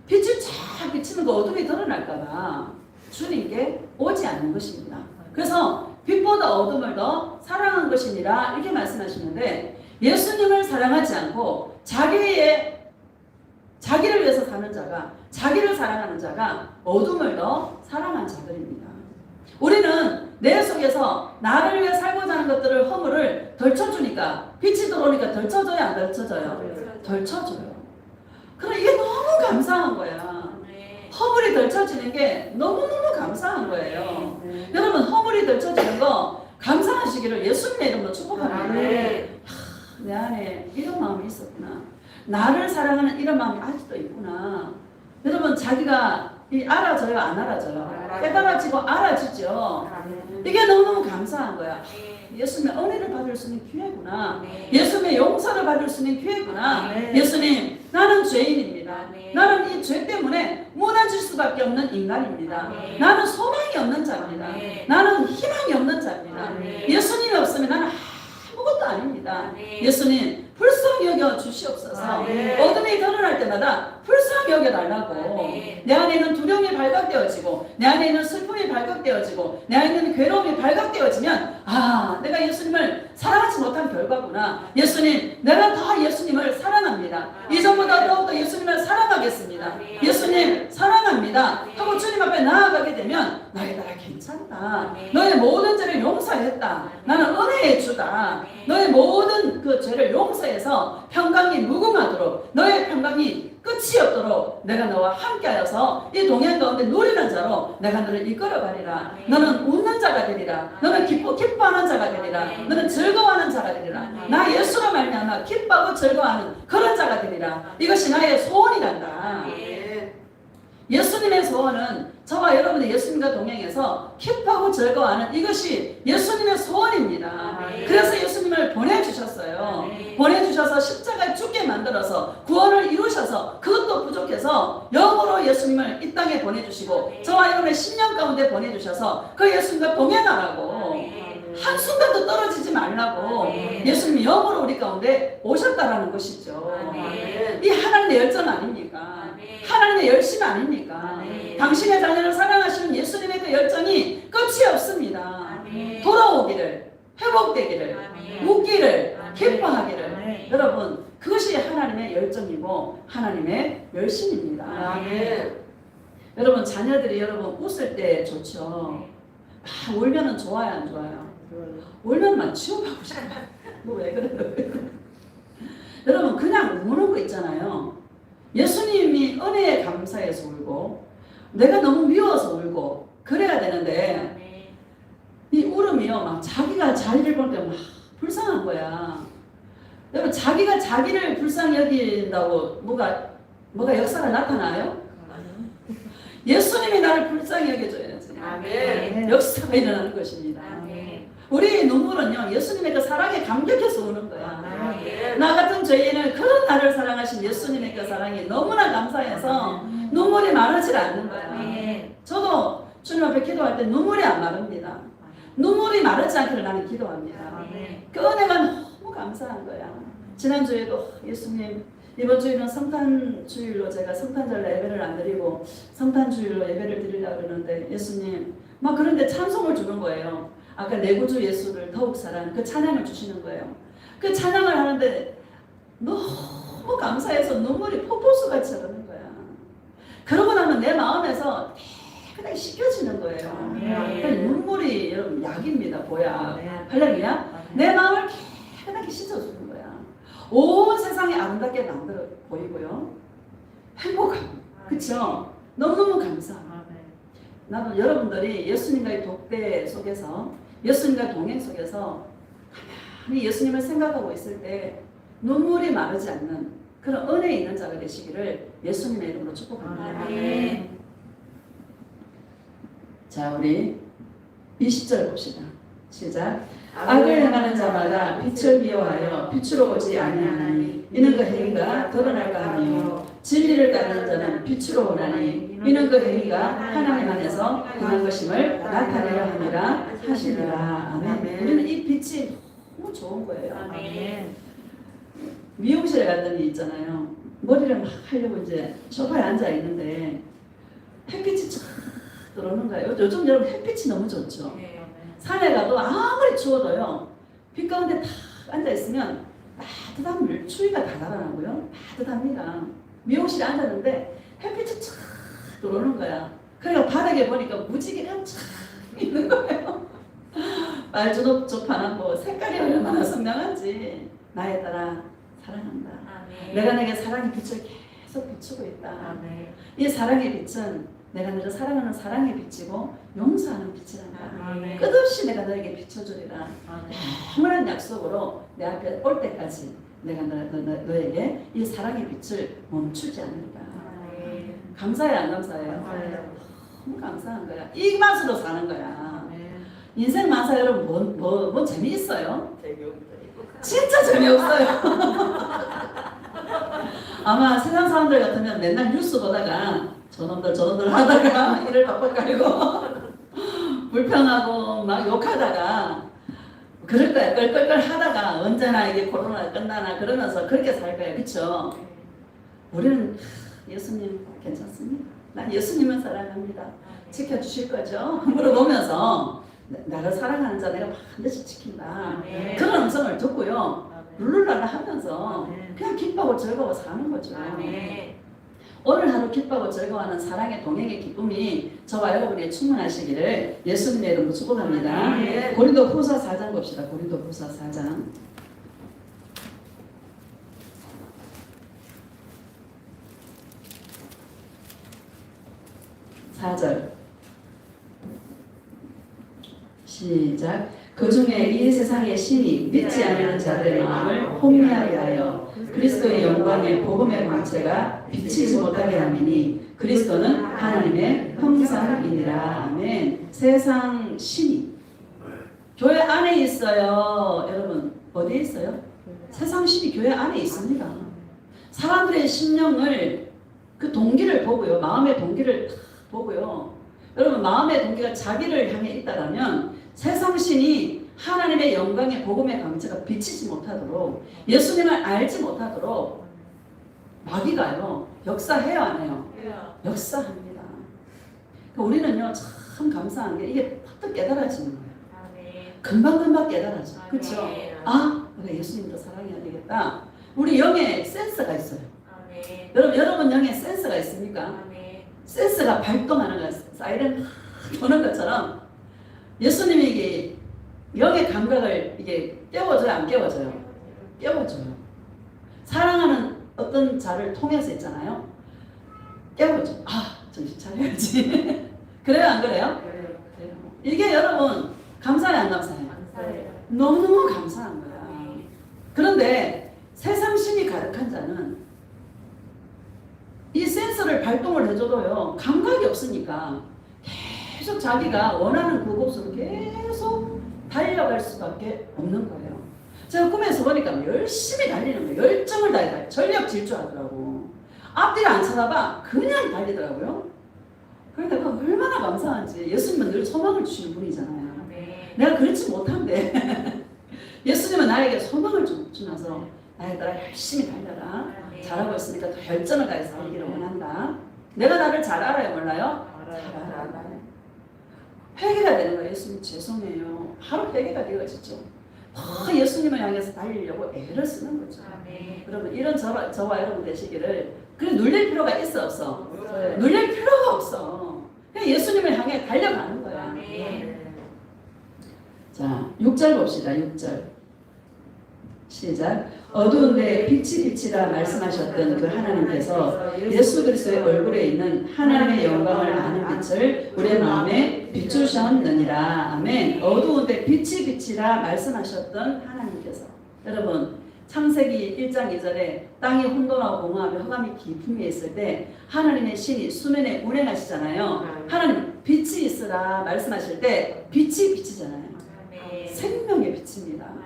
Speaker 1: 빛을 쫙 비치는 그 어둠이 드러날까봐 주님께 오지 않는 것입니다. 그래서 빛보다 어둠을 더 사랑한 것이니라 이렇게 말씀하시는데, 예수님을 사랑하지 않고 자기를 위해서 사는 자가, 자기를 사랑하는 자가 어둠을 더 사랑한 자들입니다. 우리는 내 속에서 나를 위해 살고자 하는 것들을, 허물을 덜쳐주니까, 빛이 들어오니까 덜쳐져요, 안 덜쳐져요? 덜쳐져요. 그럼 이게 너무 감사한 거야. 허물이 덜쳐지는 게 너무너무 감사한 거예요. 여러분, 허물이 덜쳐지는 거 감사하시기를 예수님의 이름으로 축복합니다. 내 안에 이런 마음이 있었구나. 나를 사랑하는 이런 마음이 아직도 있구나. 여러분, 자기가 알아져요, 안 알아져요? 깨달아지고 알아지죠. 이게 너무너무 감사한 거야. 예수님의 은혜를 받을 수 있는 기회구나. 예수님의 용서를 받을 수 있는 기회구나. 예수님, 나는 죄인입니다. 나는 이 죄 때문에 무너질 수밖에 없는 인간입니다. 나는 소망이 없는 자입니다. 나는 희망이 없는 자입니다. 예수님이 없으면 나는 아무것도 아닙니다. 예수님, 불쌍히 여겨 주시옵소서. 어둠이 드러날 때마다 불쌍히 여겨 달라고. 내 안에 있는 두려움이 발각되어지고, 내 안에 있는 슬픔이 발각되어지고, 내 안에 있는 괴로움이 발각되어지면, 아, 내가 예수님을 사랑하지 못한 결과구나. 예수님, 내가 더 예수님을 사랑합니다. 이전보다 더욱더 예수님을 사랑하겠습니다. 예수님 사랑합니다 하고 주님 앞에 나아가게 되면, 나의 나라 괜찮다. 너의 모든 죄를 용서했다. 나는 은혜의 주다. 너의 모든 그 죄를 용서해서 평강이 무궁하도록, 너의 평강이 끝이 없도록 내가 너와 함께하여서 이 동행 가운데 누리는 자로 내가 너를 이끌어가리라. 너는 웃는 자가 되리라. 너는 기뻐하는 자가 되리라. 너는 즐거워하는 자가 되리라. 나 예수로 말미암아 기뻐하고 즐거워하는 그런 자가 되리라. 이것이 나의 소원이란다. 예수님의 소원은 저와 여러분이 예수님과 동행해서 기뻐하고 즐거워하는 이것이 예수님의 소원입니다. 그래서 예수님을 보내주셨어요. 보내주셔서 십자가에 죽게 만들어서 구원을 이루셔서, 그것도 부족해서 영으로 예수님을 이 땅에 보내주시고 저와 여러분의 신령 가운데 보내주셔서 그 예수님과 동행하라고, 한순간도 떨어지지 말라고 예수님이 영으로 우리 가운데 오셨다라는 것이죠. 이 하나님의 열정 아닙니까? 하나님의 열심 아닙니까? 당신의 자녀를 사랑하시는 예수님의 그 열정이 끝이 없습니다. 돌아오기를, 회복되기를, 웃기를, 기뻐하기를. 여러분, 그것이 하나님의 열정이고 하나님의 열심입니다. 여러분, 자녀들이 여러분 웃을 때 좋죠. 막 울면은 좋아요, 안 좋아요? 울면 막 치워가고 싶어요. 뭐 왜 그래요? 여러분, 그냥 우는 거 있잖아요. 예수님이 은혜에 감사해서 울고, 내가 너무 미워서 울고 그래야 되는데, 이 울음이요, 막 자기가 자기를 볼 때 막 불쌍한 거야. 여러분, 자기가 자기를 불쌍히 여긴다고 뭐가 역사가 나타나요? 예수님이 나를 불쌍히 여겨줘야지. 역사가 일어나는 것입니다. 우리의 눈물은요, 예수님의 그 사랑에 감격해서 우는 거야. 나 같은 죄인을 그런 나를 사랑하신 예수님의 그 사랑이 너무나 감사해서 눈물이 마르질 않는 거야. 저도 주님 앞에 기도할 때 눈물이 안 마릅니다. 눈물이 마르지 않기를 나는 기도합니다. 그 은혜가 너무 감사한 거야. 지난주에도 예수님, 이번 주일은 성탄주일로 제가 성탄절 예배를 안 드리고 성탄주일로 예배를 드리려고 그러는데, 예수님 막 그런데 찬송을 주는 거예요. 아까 내 구주 예수를 더욱 사랑하는 그 찬양을 주시는 거예요. 그 찬양을 하는데 너무 감사해서 눈물이 폭포수같이 흐르는 거야. 그러고 나면 내 마음에서 깨끗하게 씻겨지는 거예요. 그러니까 눈물이 여러분 약입니다. 보약. 할렐루야. 내 마음을 깨끗하게 씻어주는 거야. 온 세상이 아름답게 만들어 보이고요. 행복하고. 그쵸? 너무너무 감사합니다. 나도 여러분들이 예수님과의 독대 속에서, 예수님과 동행 속에서 가만히 예수님을 생각하고 있을 때 눈물이 마르지 않는 그런 은혜 있는 자가 되시기를 예수님의 이름으로 축복합니다. 자, 우리 20절 봅시다. 시작. 악을 행하는 자마다 빛을 미워하여 빛으로 오지 아니하나니 이는 그 행위가 드러날까 하며 진리를 따르는 자는 빛으로 오나니 이는 그 행위가 하나님 안에서 행한 것임을 나타내려 함이라 하시니라. 아멘. 우리는 이 빛이 너무 좋은 거예요.
Speaker 2: 아멘.
Speaker 1: 미용실에 갔더니 있잖아요. 머리를 막 하려고 이제 소파에 앉아 있는데 햇빛이 쫙 들어오는 거예요. 요즘 여러분 햇빛이 너무 좋죠.
Speaker 2: 네.
Speaker 1: 산에 가도 아무리 추워도요. 빛 가운데 탁 앉아 있으면 따뜻한 추위가 다 달아나고요. 따뜻합니다. 미용실에 앉았는데 햇빛이 쫙 들어오는 거야. 그러니까 바닥에 보니까 무지개가 쫙 있는 거예요. 말주도 조판하고 색깔이 얼마나 선명한지 나에 따라 사랑한다.
Speaker 2: 아멘.
Speaker 1: 내가 내게 사랑의 빛을 계속 비추고 있다.
Speaker 2: 아멘.
Speaker 1: 이 사랑의 빛은 내가 너를 사랑하는 사랑의 빛이고 용서하는 빛이란다.
Speaker 2: 아멘.
Speaker 1: 끝없이 내가 너에게 비춰주리라.
Speaker 2: 아멘.
Speaker 1: 영원한 약속으로 내 앞에 올 때까지 내가 너에게 이 사랑의 빛을 멈추지 않는다.
Speaker 2: 아멘.
Speaker 1: 감사해 안 감사해요?
Speaker 2: 감사해요.
Speaker 1: 너무 감사한 거야. 이 맛으로 사는 거야.
Speaker 2: 아멘.
Speaker 1: 인생 만사 여러분 뭐 재미있어요? 진짜 재미없어요. 아마 세상 사람들 같으면 맨날 뉴스 보다가 저놈들 하다가 이를 바꿔 깔고 불평하고 막 욕하다가 그럴 거야. 끌끌끌 하다가 언제나 이게 코로나 끝나나 그러면서 그렇게 살 거야. 그쵸? 우리는 예수님 괜찮습니다. 난 예수님을 사랑합니다. 지켜주실 거죠? 물어보면서 나를 사랑하는 자 내가 반드시 지킨다.
Speaker 2: 아멘.
Speaker 1: 그런 음성을 듣고요. 룰루랄라 하면서
Speaker 2: 아멘.
Speaker 1: 그냥 기뻐하고 즐거워 사는 거죠.
Speaker 2: 아멘.
Speaker 1: 오늘 하루 기뻐하고 즐거워하는 사랑의 동행의 기쁨이 저와 여러분이 충만하시기를 예수님의 이름으로 축복합니다.
Speaker 2: 아멘.
Speaker 1: 고린도 후서 4장 봅시다. 고린도 후서 4장 4절 시작. 그 중에 이 세상의 신이 믿지 않는 자들의 마음을 혼미하게 하여 그리스도의 영광의 복음의 광채가 비치지 못하게 함이니 그리스도는 하나님의 형상이니라. 아멘. 세상 신이 교회 안에 있어요. 여러분 어디에 있어요? 세상 신이 교회 안에 있습니다. 사람들의 심령을 그 동기를 보고요. 마음의 동기를 보고요. 여러분 마음의 동기가 자기를 향해 있다라면 세상 신이 하나님의 영광의 복음의 광채가 비치지 못하도록 예수님을 알지 못하도록 마귀가요 역사해요 안 해요? 역사합니다. 그러니까 우리는요 참 감사한 게 이게 팍 깨달아지는 거예요. 금방금방 깨달아져. 그렇죠? 아 그래 예수님도 사랑해야 되겠다. 우리 영에 센서가 있어요. 여러분 영에 센서가 있습니까? 센스가 발동하는 거야. 사이렌 도는 것처럼 예수님이 이게 영의 감각을 이게 깨워줘요, 안 깨워줘요? 깨워줘요. 사랑하는 어떤 자를 통해서 있잖아요. 깨워줘. 아, 정신 차려야지. 그래요, 안 그래요? 그래요. 이게 여러분 감사해, 안 감사해요? 너무너무 감사한 거야. 그런데 세상 신이 가득한 자는 이 센서를 발동을 해줘도요 감각이 없으니까 계속 자기가 원하는 그곳으로 계속 달려갈 수밖에 없는 거예요. 제가 꿈에서 보니까 열심히 달리는 거예요. 열정을 다해 전력 질주하더라고. 앞뒤를 안 쳐다봐 그냥 달리더라고요. 그러니까 내가 얼마나 감사한지. 예수님은 늘 소망을 주시는 분이잖아요. 내가 그렇지 못한데 예수님은 나에게 소망을 주면서 나에 따라 열심히 달려라. 잘하고 있으니까 더 열정을 다해서 살기를 원한다. 내가 나를 잘 알아요, 몰라요? 잘 알아요. 회개가 되는 거예요. 예수님 죄송해요. 바로 회개가 되어지죠. 더 예수님을 향해서 달리려고 애를 쓰는 거죠. 여러분 이런 저와 여러분 되시기를. 그래 눌릴 필요가 있어 없어? 눌릴 필요가 없어. 그냥 예수님을 향해 달려가는 거야. 자 6절 봅시다. 6절 시작. 어두운데 빛이 빛이라 말씀하셨던 그 하나님께서 예수 그리스도의 얼굴에 있는 하나님의 영광을 아는 빛을 우리의 마음에 비추셨느니라. 아멘. 어두운데 빛이 빛이라 말씀하셨던 하나님께서. 여러분 창세기 1장 2절에 땅이 혼돈하고 공허하며 흑암이 깊은 위에 있을 때 하나님의 신이 수면에 운행하시잖아요. 하나님 빛이 있으라 말씀하실 때 빛이 빛이잖아요. 생명의 빛입니다.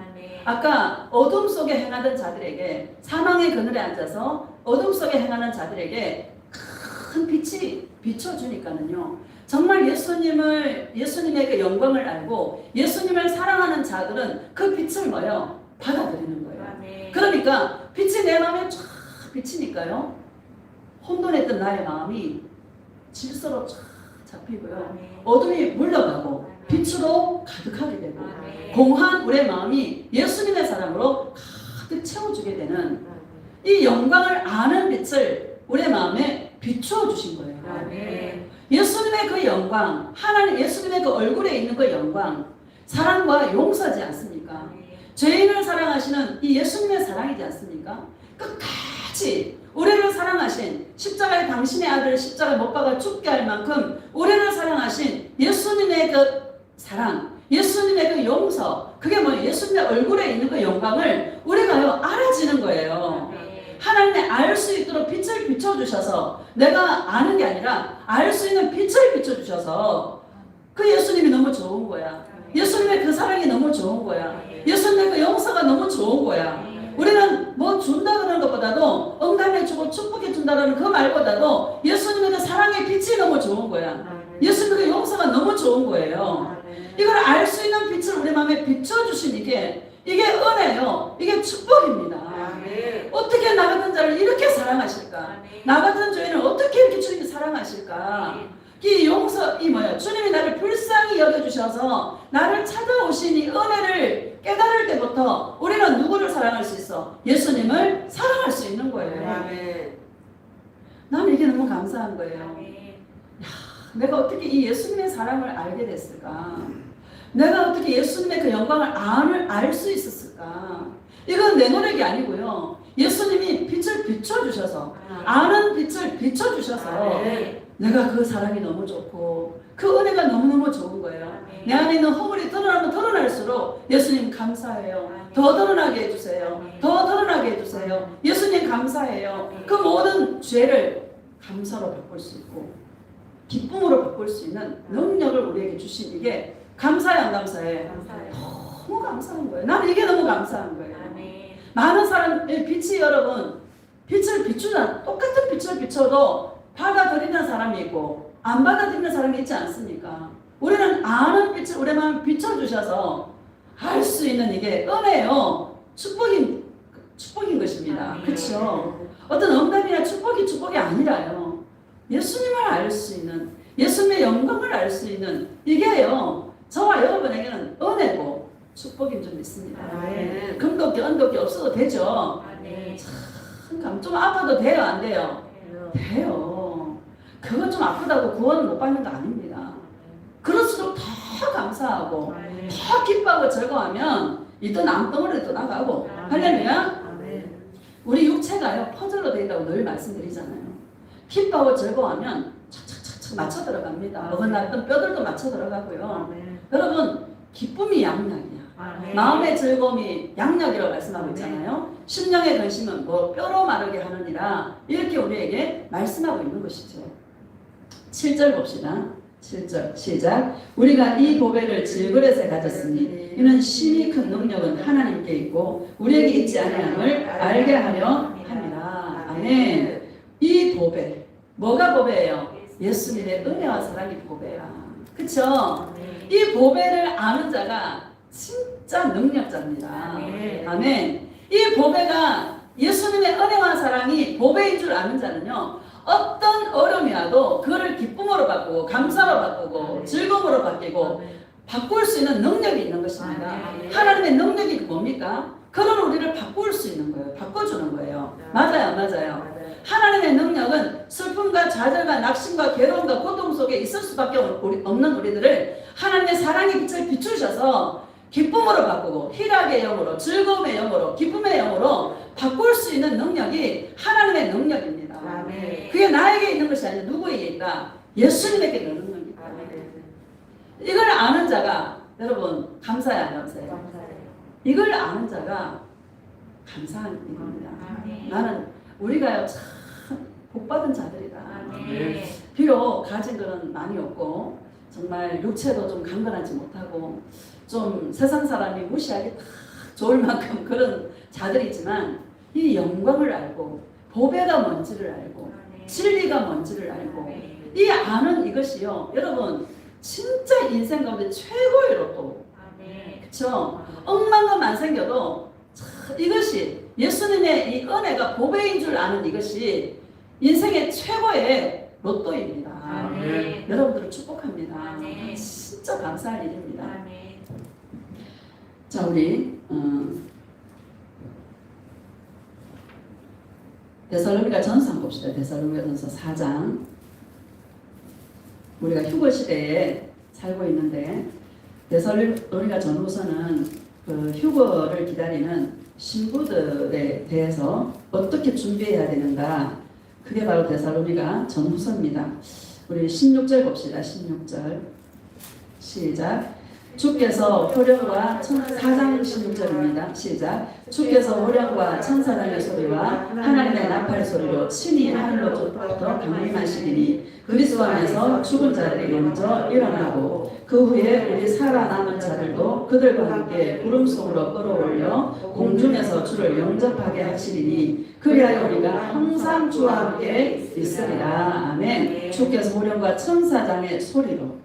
Speaker 1: 아까 어둠 속에 행하던 자들에게 사망의 그늘에 앉아서 어둠 속에 행하는 자들에게 큰 빛이 비춰주니까는요. 정말 예수님의 그 영광을 알고 예수님을 사랑하는 자들은 그 빛을 뭐요? 받아들이는 거예요.
Speaker 2: 아멘.
Speaker 1: 그러니까 빛이 내 마음에 쫙 비치니까요. 혼돈했던 나의 마음이 질서로 쫙 잡히고요.
Speaker 2: 아멘.
Speaker 1: 어둠이 물러가고 빛으로 가득하게 되고
Speaker 2: 아멘.
Speaker 1: 공허한 우리의 마음이 예수님의 사랑으로 가득 채워주게 되는 이 영광을 아는 빛을 우리의 마음에 비추어 주신 거예요.
Speaker 2: 아멘.
Speaker 1: 예수님의 그 영광, 하나님 예수님의 그 얼굴에 있는 그 영광, 사랑과 용서지 않습니까? 죄인을 사랑하시는 이 예수님의 사랑이지 않습니까? 끝까지 우리를 사랑하신 십자가에 당신의 아들을 십자가에 못 박아 죽게 할 만큼 우리를 사랑하신 예수님의 그 사랑, 예수님의 그 용서, 그게 뭐예요? 예수님의 얼굴에 있는 그 영광을 우리가요 알아지는 거예요. 하나님의 알 수 있도록 빛을 비춰주셔서 내가 아는 게 아니라 알 수 있는 빛을 비춰주셔서 그 예수님이 너무 좋은 거야. 예수님의 그 사랑이 너무 좋은 거야. 예수님의 그 용서가 너무 좋은 거야. 우리는 뭐 준다 그러는 것보다도 응답해주고 축복해준다는 그 말보다도 예수님의 그 사랑의 빛이 너무 좋은 거야. 예수님의 그 용서가 너무 좋은 거예요. 이걸 알 수 있는 빛을 우리 마음에 비춰주신 이게 은혜요. 이게 축복입니다. 어떻게 나 같은 자를 이렇게 사랑하실까? 나 같은 죄인을 어떻게 이렇게 주님이 사랑하실까? 이 용서, 주님이 나를 불쌍히 여겨주셔서 나를 찾아오신 이 은혜를 깨달을 때부터 우리는 누구를 사랑할 수 있어? 예수님을 사랑할 수 있는 거예요. 나는 이게 너무 감사한 거예요. 내가 어떻게 이 예수님의 사랑을 알게 됐을까? 내가 어떻게 예수님의 그 영광을 알 수 있었을까? 이건 내 노력이 아니고요. 예수님이 빛을 비춰주셔서, 아는 빛을 비춰주셔서 내가 그 사랑이 너무 좋고 그 은혜가 너무너무 좋은 거예요. 내 안에 있는 허물이 드러나면 드러날수록 예수님 감사해요. 더 드러나게 해주세요. 더 드러나게 해주세요. 예수님 감사해요. 그 모든 죄를 감사로 바꿀 수 있고 기쁨으로 바꿀 수 있는 능력을 우리에게 주신 이게 감사해 안 감사해? 너무 감사한 거예요. 나는 이게 너무 감사한 거예요. 많은 사람의 빛이 여러분 빛을 비추잖아. 똑같은 빛을 비춰도 받아들이는 사람이 있고 안 받아들이는 사람이 있지 않습니까? 우리는 아는 빛을 우리 마음에 비춰주셔서 알 수 있는 이게 은혜요. 축복인 것입니다. 그렇죠? 어떤 응답이나 축복이 아니라요. 예수님을 알 수 있는 예수님의 영광을 알 수 있는 이게요. 저와 여러분에게는 은혜고 축복인 줄 믿습니다. 금도끼 은도끼 없어도 되죠. 좀 아파도 돼요 안 돼요? 돼요. 그건 좀 아프다고 구원을 못 받는 거 아닙니다. 그럴수록 더 감사하고 더 기뻐하고 즐거워하면 있던 암덩어리도 나가고 할렐루야. 우리 육체가요 퍼즐로 되어 있다고 늘 말씀드리잖아요. 기뻐하고 즐거워하면 착착착착 맞춰 들어갑니다. 어긋났던 뼈들도 맞춰 들어가고요. 여러분 기쁨이 양약이야. 마음의 즐거움이 양약이라고 말씀하고 있잖아요. 심령의 근심은 뼈로 마르게 하느니라 이렇게 우리에게 말씀하고 있는 것이죠. 7절 봅시다. 7절 시작. 우리가 이 보배를 질그릇에 가졌으니 이는 심히 큰 능력은 하나님께 있고 우리에게 있지 아니함을 알게 하려 함이라. 아멘. 이 보배 뭐가 보배예요? 예수님의 은혜와 사랑이 보배야. 그쵸? 이 보배를 아는 자가 진짜 능력자입니다. 아멘. 이 보배가 예수님의 은혜와 사랑이 보배인 줄 아는 자는요. 어떤 어려움이라도 그거를 기쁨으로 바꾸고 감사로 바꾸고 즐거움으로 바뀌고 바꿀 수 있는 능력이 있는 것입니다. 하나님의 능력이 뭡니까? 그런 우리를 바꿀 수 있는 거예요. 바꿔주는 거예요. 맞아요. 하나님의 능력은 슬픔과 좌절과 낙심과 괴로움과 고통 속에 있을 수밖에 없는 우리들을 하나님의 사랑의 빛을 비추셔서 기쁨으로 바꾸고 희락의 영으로 즐거움의 영으로 기쁨의 영으로 바꿀 수 있는 능력이 하나님의 능력입니다. 그게 나에게 있는 것이 아니라 누구에게 있다? 예수님에게 있는 능력이다. 이걸 아는 자가 여러분 감사해 안 감사해요? 이걸 아는 자가 감사한 일입니다. 나는 우리가요 참 복받은 자들이다. 비록 가진 것은 많이 없고 정말 육체도 좀 강건하지 못하고 좀 세상 사람이 무시하기 딱 좋을 만큼 그런 자들이지만 이 영광을 알고 보배가 뭔지를 알고
Speaker 2: 아멘.
Speaker 1: 진리가 뭔지를 알고
Speaker 2: 아멘.
Speaker 1: 이 아는 이것이요 여러분 진짜 인생 가운데 최고의 로또.
Speaker 2: 아멘.
Speaker 1: 그쵸? 억만 것만 생겨도 참 이것이 예수님의 이 은혜가 보배인 줄 아는 이것이 인생의 최고의 로또입니다.
Speaker 2: 아멘.
Speaker 1: 여러분들을 축복합니다.
Speaker 2: 아멘.
Speaker 1: 진짜 감사할 일입니다.
Speaker 2: 아멘.
Speaker 1: 자 우리 데살로니가 전서 한번 봅시다. 데살로니가 전서 4장. 우리가 휴거 시대에 살고 있는데 데살로니가 전후서는 그 휴거를 기다리는 신부들에 대해서 어떻게 준비해야 되는가, 그게 바로 데살로니가 전후서입니다. 우리 16절 봅시다. 16절 시작. 주께서 호령과 4장 16절입니다. 시작. 주께서 호령과 천사장의 소리와 하나님의 나팔 소리로 친히 하늘로부터 강림하시리니 그리스도 안에서 죽은 자들이 먼저 일어나고 그 후에 우리 살아남은 자들도 그들과 함께 구름 속으로 끌어올려 공중에서 주를 영접하게 하시리니 그리하여 우리가 항상 주와 함께 있으리라. 아멘. 주께서 호령과 천사장의 소리로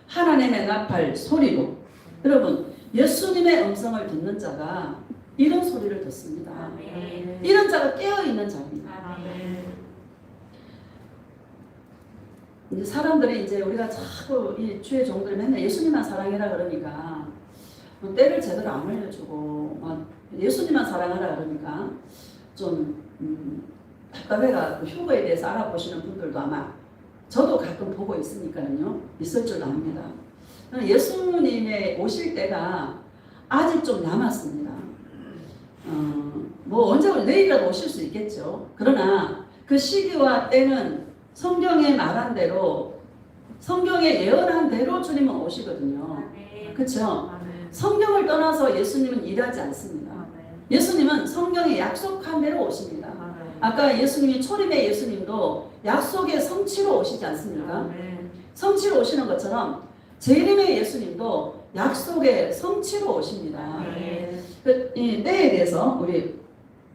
Speaker 1: 하나님의 나팔 소리로. 여러분 예수님의 음성을 듣는 자가 이런 소리를 듣습니다.
Speaker 2: 아멘.
Speaker 1: 이런 자가 깨어있는 자입니다.
Speaker 2: 아멘.
Speaker 1: 이제 사람들이 이제 우리가 자꾸 이 주의 종들이 맨날 예수님만 사랑해라 그러니까 뭐 때를 제대로 안 알려주고 막 예수님만 사랑하라 그러니까 좀 답답해가 휴거에 대해서 알아보시는 분들도 아마 저도 가끔 보고 있으니까요 있을 줄 압니다. 예수님의 오실 때가 아직 좀 남았습니다. 뭐 언제 내일이라도 오실 수 있겠죠. 그러나 그 시기와 때는 성경에 말한 대로 성경에 예언한 대로 주님은 오시거든요. 그렇죠? 성경을 떠나서 예수님은 일하지 않습니다. 예수님은 성경에 약속한 대로 오십니다. 아까 예수님이 초림의 예수님도 약속의 성취로 오시지 않습니까? 성취로 오시는 것처럼 재림의 예수님도 약속의 성취로 오십니다. 이 때에 대해서 우리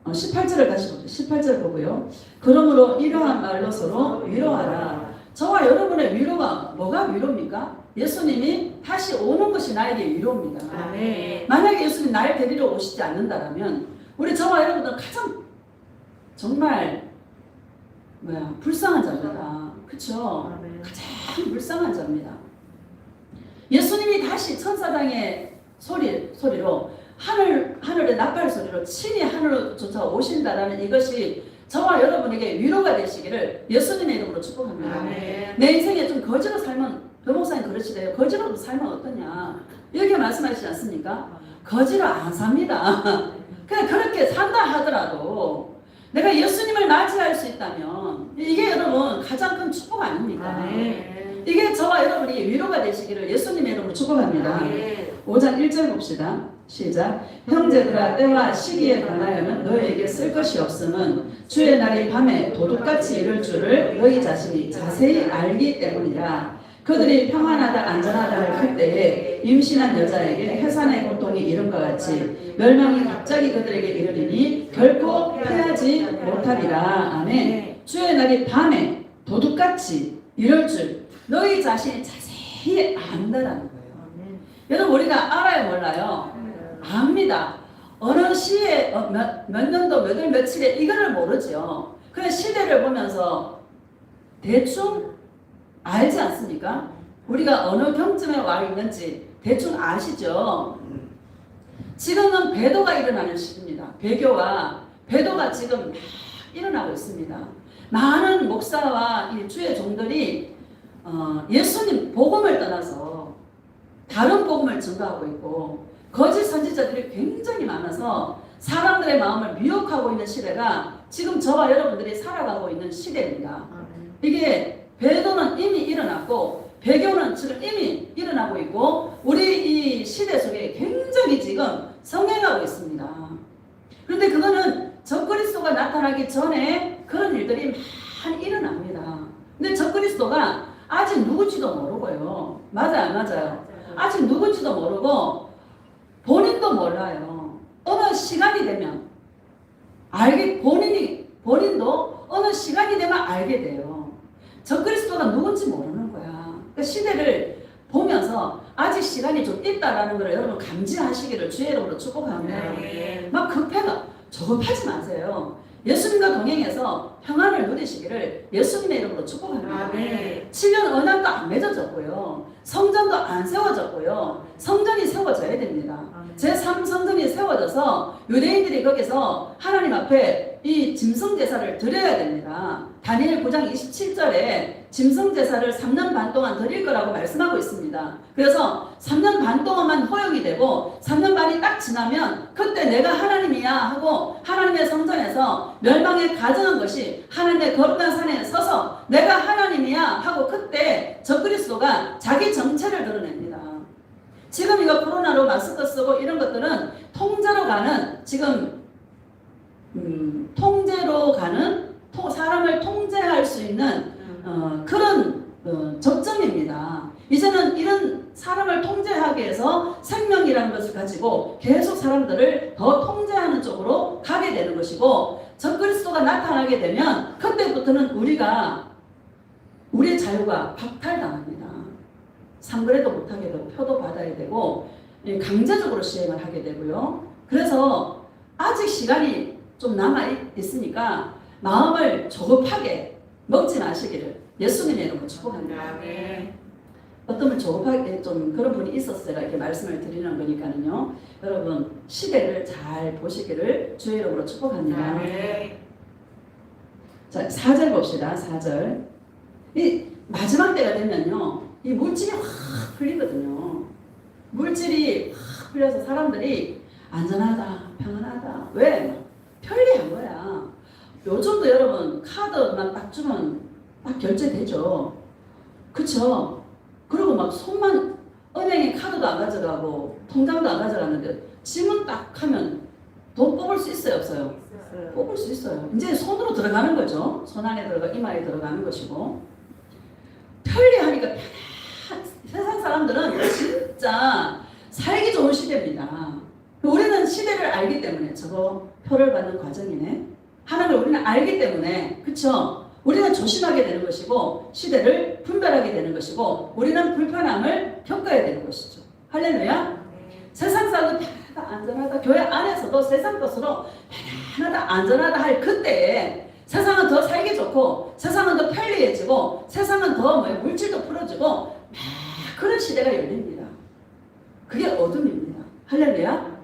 Speaker 1: 18절을 다시 보죠. 18절 보고요. 그러므로 이러한 말로 서로 위로하라. 저와 여러분의 위로가 뭐가 위로입니까? 예수님이 다시 오는 것이 나에게 위로입니다.
Speaker 2: 아멘.
Speaker 1: 만약에 예수님 날 데리러 오시지 않는다면 우리 저와 여러분들은 가장 정말 불쌍한 자입니다. 그렇죠? 가장 불쌍한 자입니다. 예수님이 다시 천사장의 소리로 하늘의 나팔 소리로 친히 하늘로 쫓아 오신다라는 이것이 저와 여러분에게 위로가 되시기를 예수님의 이름으로 축복합니다.
Speaker 2: 아멘.
Speaker 1: 내 인생에 좀 거지로 살면 변호사님 그러시대요. 거지로 살면 어떠냐 이렇게 말씀하시지 않습니까? 거지로 안 삽니다. 그냥 그렇게 산다 하더라도 내가 예수님을 맞이할 수 있다면 이게 여러분 가장 큰 축복 아닙니까?
Speaker 2: 아멘.
Speaker 1: 이게 저와 여러분이 위로가 되시기를 예수님의 이름으로 축복합니다. 5장 1절 봅시다. 시작. 형제들아 때와 시기에 관하여는 너희에게 쓸 것이 없음은 주의 날이 밤에 도둑같이 이를 줄을 너희 자신이 자세히 알기 때문이라. 그들이 평안하다 안전하다 할 때에 임신한 여자에게 해산의 고통이 이른과 같이 멸망이 갑자기 그들에게 이르리니 결코 피하지 못하리라. 아멘. 주의 날이 밤에 도둑같이 이럴 줄 너희 자신이 자세히 안다라는 거예요. 여러분 우리가 알아요 몰라요? 압니다. 어느 시에 몇 년도 몇 월 며칠에 이거를 모르죠. 그냥 시대를 보면서 대충 알지 않습니까? 우리가 어느 경쯤에 와 있는지 대충 아시죠? 지금은 배도가 일어나는 시기입니다. 배교와 배도가 지금 막 일어나고 있습니다. 많은 목사와 이 주의 종들이 예수님 복음을 떠나서 다른 복음을 증거하고 있고 거짓 선지자들이 굉장히 많아서 사람들의 마음을 미혹하고 있는 시대가 지금 저와 여러분들이 살아가고 있는 시대입니다. 이게 배도는 이미 일어났고 배교는 지금 이미 일어나고 있고 우리 이 시대 속에 굉장히 지금 성행하고 있습니다. 그런데 그거는 적그리스도가 나타나기 전에 그런 일들이 많이 일어납니다. 근데 적그리스도가 아직 누군지도 모르고요. 맞아요, 맞아요. 아직 누군지도 모르고 본인도 몰라요. 어느 시간이 되면 본인이 본인도 어느 시간이 되면 알게 돼요. 적그리스도가 누군지 모르는 거야. 그 시대를 보면서 아직 시간이 좀 있다라는 걸 여러분 감지하시기를 주의 이름으로 축복합니다.
Speaker 2: 아멘.
Speaker 1: 막 급해가 조급하지 마세요. 예수님과 동행해서 평안을 누리시기를 예수님의 이름으로 축복합니다.
Speaker 2: 아멘.
Speaker 1: 7년 언약도 안 맺어졌고요. 성전도 안 세워졌고요. 성전이 세워져야 됩니다. 제3성전이 세워져서 유대인들이 거기서 하나님 앞에 이 짐승제사를 드려야 됩니다. 다니엘 9장 27절에 짐승제사를 3년 반 동안 드릴 거라고 말씀하고 있습니다. 그래서 3년 반 동안만 허용이 되고 3년 반이 딱 지나면 그때 내가 하나님이야 하고 하나님의 성전에서 멸망에 가정한 것이 하나님의 거룩한 산에 서서 내가 하나님이야 하고 그때 적그리스도가 자기 정체를 드러냅니다. 지금 이거 코로나로 마스크 쓰고 이런 것들은 통제로 가는 지금 통제로 가는 사람을 통제할 수 있는 그런 접점입니다. 이제는 이런 사람을 통제하기 위해서 생명이라는 것을 가지고 계속 사람들을 더 통제하는 쪽으로 가게 되는 것이고 적그리스도가 나타나게 되면 그때부터는 우리의 자유가 박탈당합니다. 상거래도 못하게 되고 표도 받아야 되고 강제적으로 시행을 하게 되고요. 그래서 아직 시간이 좀 남아 있으니까 마음을 조급하게 먹지 마시기를 예수님의 이름으로 축복합니다.
Speaker 2: 아멘.
Speaker 1: 어떤 분 조급하게 좀 그런 분이 있었어요. 이렇게 말씀을 드리는 거니까는요. 여러분 시대를 잘 보시기를 주의 이름으로 축복합니다.
Speaker 2: 아멘.
Speaker 1: 자, 4절 봅시다. 4절. 이 마지막 때가 되면요. 이 물질이 확 풀리거든요. 물질이 확 풀려서 사람들이 안전하다, 평안하다. 왜? 편리한 거야. 요즘도 여러분 카드만 딱 주면 딱 결제되죠. 그쵸? 그리고 막 손만 은행에 카드도 안 가져가고 통장도 안 가져가는데 지문 딱 하면 돈 뽑을 수 있어요, 없어요? 뽑을 수 있어요. 이제 손으로 들어가는 거죠. 손 안에 들어가 이마에 들어가는 것이고 편리하니까 세상 사람들은 진짜 살기 좋은 시대입니다. 우리는 시대를 알기 때문에 저거 표를 받는 과정이네 하는 걸 우리는 알기 때문에 그쵸? 우리는 조심하게 되는 것이고 시대를 분별하게 되는 것이고 우리는 불편함을 겪어야 되는 것이죠. 할렐루야. 세상 사람도 편하다 안전하다 교회 안에서도 세상 것으로 편하다 안전하다 할 그때에 세상은 더 살기 좋고 세상은 더 편리해지고 세상은 더 물질도 풀어지고 그런 시대가 열립니다. 그게 어둠입니다. 할렐루야.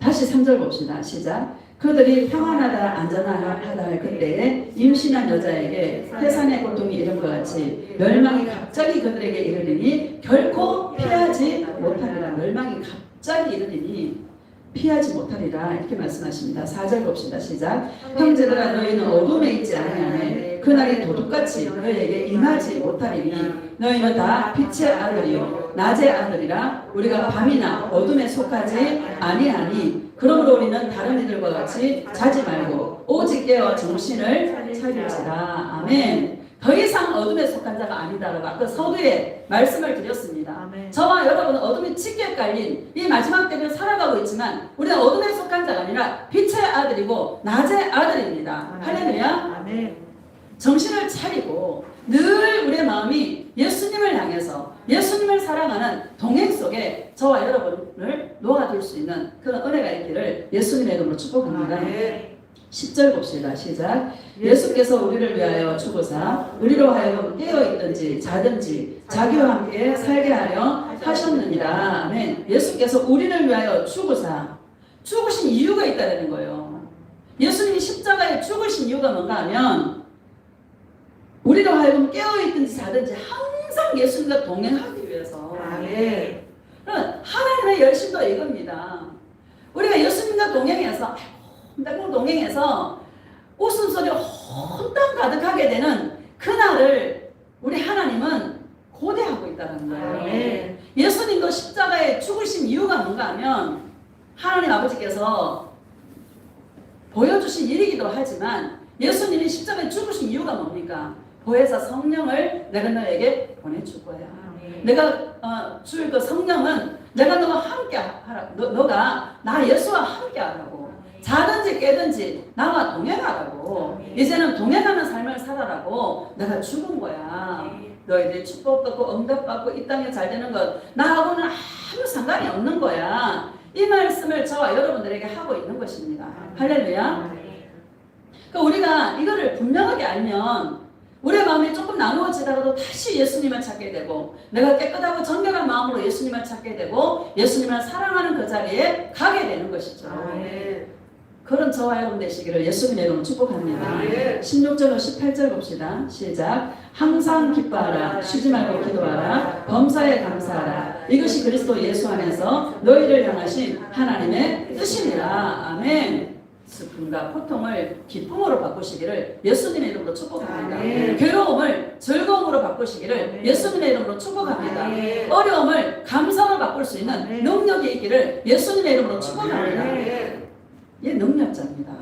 Speaker 1: 다시 3절 봅시다. 시작. 그들이 평안하다 안전하다 할 그때에 임신한 여자에게 해산의 고통이 이른 것 같이 멸망이 갑자기 그들에게 이르리니 결코 피하지 못하리라. 멸망이 갑자기 이르리니 피하지 못하리라 이렇게 말씀하십니다. 4절 봅시다. 시작. 형제들아 너희는 어둠에 있지 아니하매 그날이 도둑같이 너희에게 임하지 못하리니 너희는 다 빛의 아들이요 낮의 아들이라 우리가 밤이나 어둠에 속하지 아니하니 그러므로 우리는 다른 이들과 같이 자지 말고 오직 깨어 정신을 차릴지라. 아멘. 더 이상 어둠에 속한 자가 아니다라고 아까 서두에 말씀을 드렸습니다.
Speaker 2: 아멘.
Speaker 1: 저와 여러분은 어둠이 짙게 깔린 이 마지막 때를 살아가고 있지만 우리는 어둠에 속한 자가 아니라 빛의 아들이고 낮의 아들입니다. 할렐루야.
Speaker 2: 아멘.
Speaker 1: 정신을 차리고 늘 우리의 마음이 예수님을 향해서 예수님을 사랑하는 동행 속에 저와 여러분을 놓아둘 수 있는 그런 은혜가 있기를 예수님의 이름으로 축복합니다.
Speaker 2: 아멘.
Speaker 1: 10절 봅시다. 시작. 예수께서 우리를 위하여 죽으사 우리로 하여금 깨어있든지 자든지 자기와 함께 살게 하려 하셨느니라. 아멘. 예수께서 우리를 위하여 죽으사 죽으신 이유가 있다는 거예요. 예수님이 십자가에 죽으신 이유가 뭔가 하면 우리로 하여금 깨어있든지 자든지 항상 예수님과 동행하기 위해서.
Speaker 2: 아멘.
Speaker 1: 하나님의 열심도 이겁니다. 우리가 예수님과 동행해서 동행해서 웃음소리 혼돈 가득하게 되는 그날을 우리 하나님은 고대하고 있다는 거예요.
Speaker 2: 아멘.
Speaker 1: 예수님도 십자가에 죽으신 이유가 뭔가 하면 하나님 아버지께서 보여주신 일이기도 하지만 예수님이 십자가에 죽으신 이유가 뭡니까? 보혜사 성령을 내가 너에게 보내줄 거야.
Speaker 2: 아멘.
Speaker 1: 내가 줄 그 성령은 내가 너와 함께 하라. 너가 나 예수와 함께 하라고. 자든지 깨든지 나와 동행하라고. 이제는 동행하는 삶을 살아라고. 내가 죽은 거야. 너희들이 축복받고 응답받고 이 땅에 잘 되는 것 나하고는 아무 상관이 없는 거야. 이 말씀을 저와 여러분들에게 하고 있는 것입니다. 할렐루야. 그러니까 우리가 이거를 분명하게 알면 우리의 마음이 조금 나누어지다가도 다시 예수님을 찾게 되고 내가 깨끗하고 정결한 마음으로 예수님을 찾게 되고 예수님을 사랑하는 그 자리에 가게 되는 것이죠. 그런 저와 여러분 되시기를 예수님의 이름으로 축복합니다. 16절 18절 봅시다. 시작. 항상 기뻐하라. 쉬지 말고 기도하라. 범사에 감사하라. 이것이 그리스도 예수 안에서 너희를 향하신 하나님의 뜻이니라. 아멘. 슬픔과 고통을 기쁨으로 바꾸시기를 예수님의 이름으로 축복합니다. 괴로움을 즐거움으로 바꾸시기를 예수님의 이름으로 축복합니다. 어려움을 감사로 바꿀 수 있는 능력이 있기를 예수님의 이름으로 축복합니다. 얘 능력자입니다.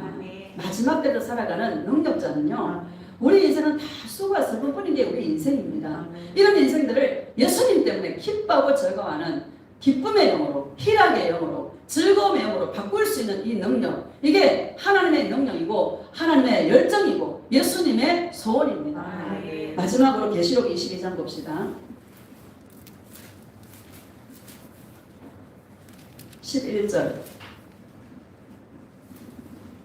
Speaker 1: 마지막 때를 살아가는 능력자는요. 우리 인생은 다 수고와 슬픔뿐인 게 우리 인생입니다. 이런 인생들을 예수님 때문에 기뻐하고 즐거워하는 기쁨의 영으로, 희락의 영으로, 즐거움의 영으로 바꿀 수 있는 이 능력, 이게 하나님의 능력이고 하나님의 열정이고 예수님의 소원입니다. 마지막으로 계시록 22장 봅시다. 11절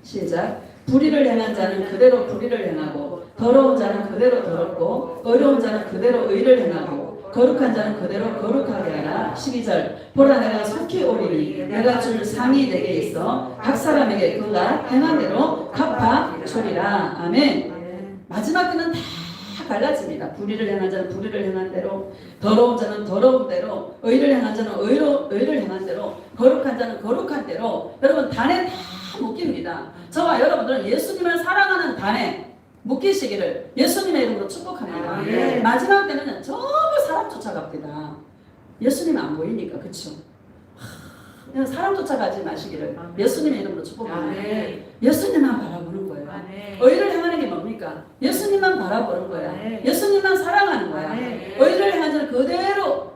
Speaker 1: 시작. 불의를 행한 자는 그대로 불의를 행하고 더러운 자는 그대로 더럽고 어려운 자는 그대로 의를 행하고 거룩한 자는 그대로 거룩하게 하라. 12절. 보라 내가 속히 오리니 내가 줄 상이 내게 있어 각 사람에게 그가 행한 대로 갚아 주리라. 아멘. 마지막 때는 다 갈라집니다. 불의를 행한 자는 불의를 행한 대로, 더러운 자는 더러운 대로, 의를 행한 자는 의를 행한 대로, 거룩한 자는 거룩한 대로. 여러분 단에 다 묶입니다. 저와 여러분들은 예수님을 사랑하는 단에 묶이시기를 예수님의 이름으로 축복합니다. 마지막 때는 전부 사람 쫓아갑니다. 예수님 안 보이니까. 그렇죠? 그냥 사람 쫓아가지 마시기를 예수님의 이름으로 축복합니다. 예수님만 바라보는 거예요. 의를 행하는 게 뭡니까? 예수님만 바라보는 거야. 예수님만 사랑하는 거야. 의를 행하는 자는 그대로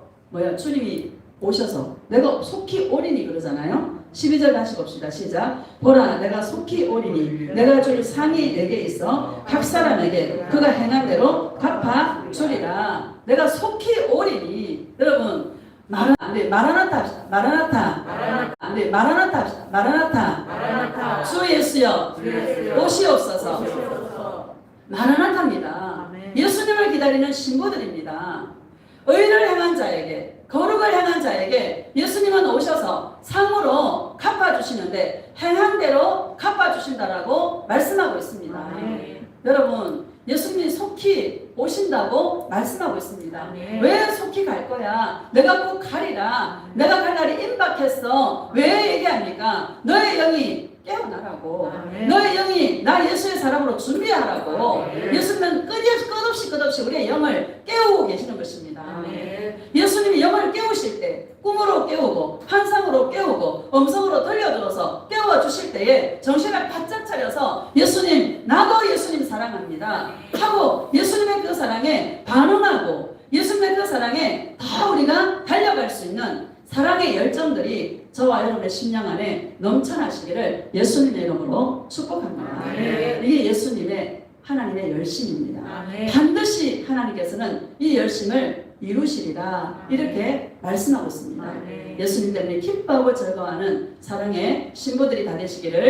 Speaker 1: 주님이 오셔서 내가 속히 오리니 그러잖아요. 12절 다시 봅시다. 시작. 보라 내가 속히 오리니 내가 줄 상이 내게 있어 각 사람에게 그가 행한 대로 갚아 주리라. 내가 속히 오리니. 여러분 마라나타 합시다. 마라나타 합시다. 마라나타. 주 예수여 오시옵소서. 마라나타입니다. 예수님을 기다리는 신부들입니다. 의를 행한 자에게, 거룩을 행한 자에게 예수님은 오셔서 상으로 갚아주시는데 행한 대로 갚아주신다라고 말씀하고 있습니다. 여러분 예수님이 속히 오신다고 말씀하고 있습니다. 왜 속히 갈 거야? 내가 꼭 가리라. 내가 갈 날이 임박했어. 왜 얘기합니까? 너의 영이 깨어나라고. 너의 영이 나 예수의 사람으로 준비하라고. 예수님은 끝없이 우리의 영을 깨우고 계시는 것입니다. 예수님이 영을 깨우실 때 꿈으로 깨우고 환상으로 깨우고 음성으로 들려들어서 깨워주실 때에 정신을 바짝 차려서 예수님 나도 예수님 사랑합니다 하고 예수님의 그 사랑에 반응하고 예수님의 그 사랑에 더 우리가 달려갈 수 있는 사랑의 열정들이 저와 여러분의 심령 안에 넘쳐나시기를 예수님의 이름으로 축복합니다. 이게 예수님의 하나님의 열심입니다. 반드시 하나님께서는 이 열심을 이루시리라 이렇게 말씀하고 있습니다. 예수님 때문에 기뻐하고 즐거워하는 사랑의 신부들이 다 되시기를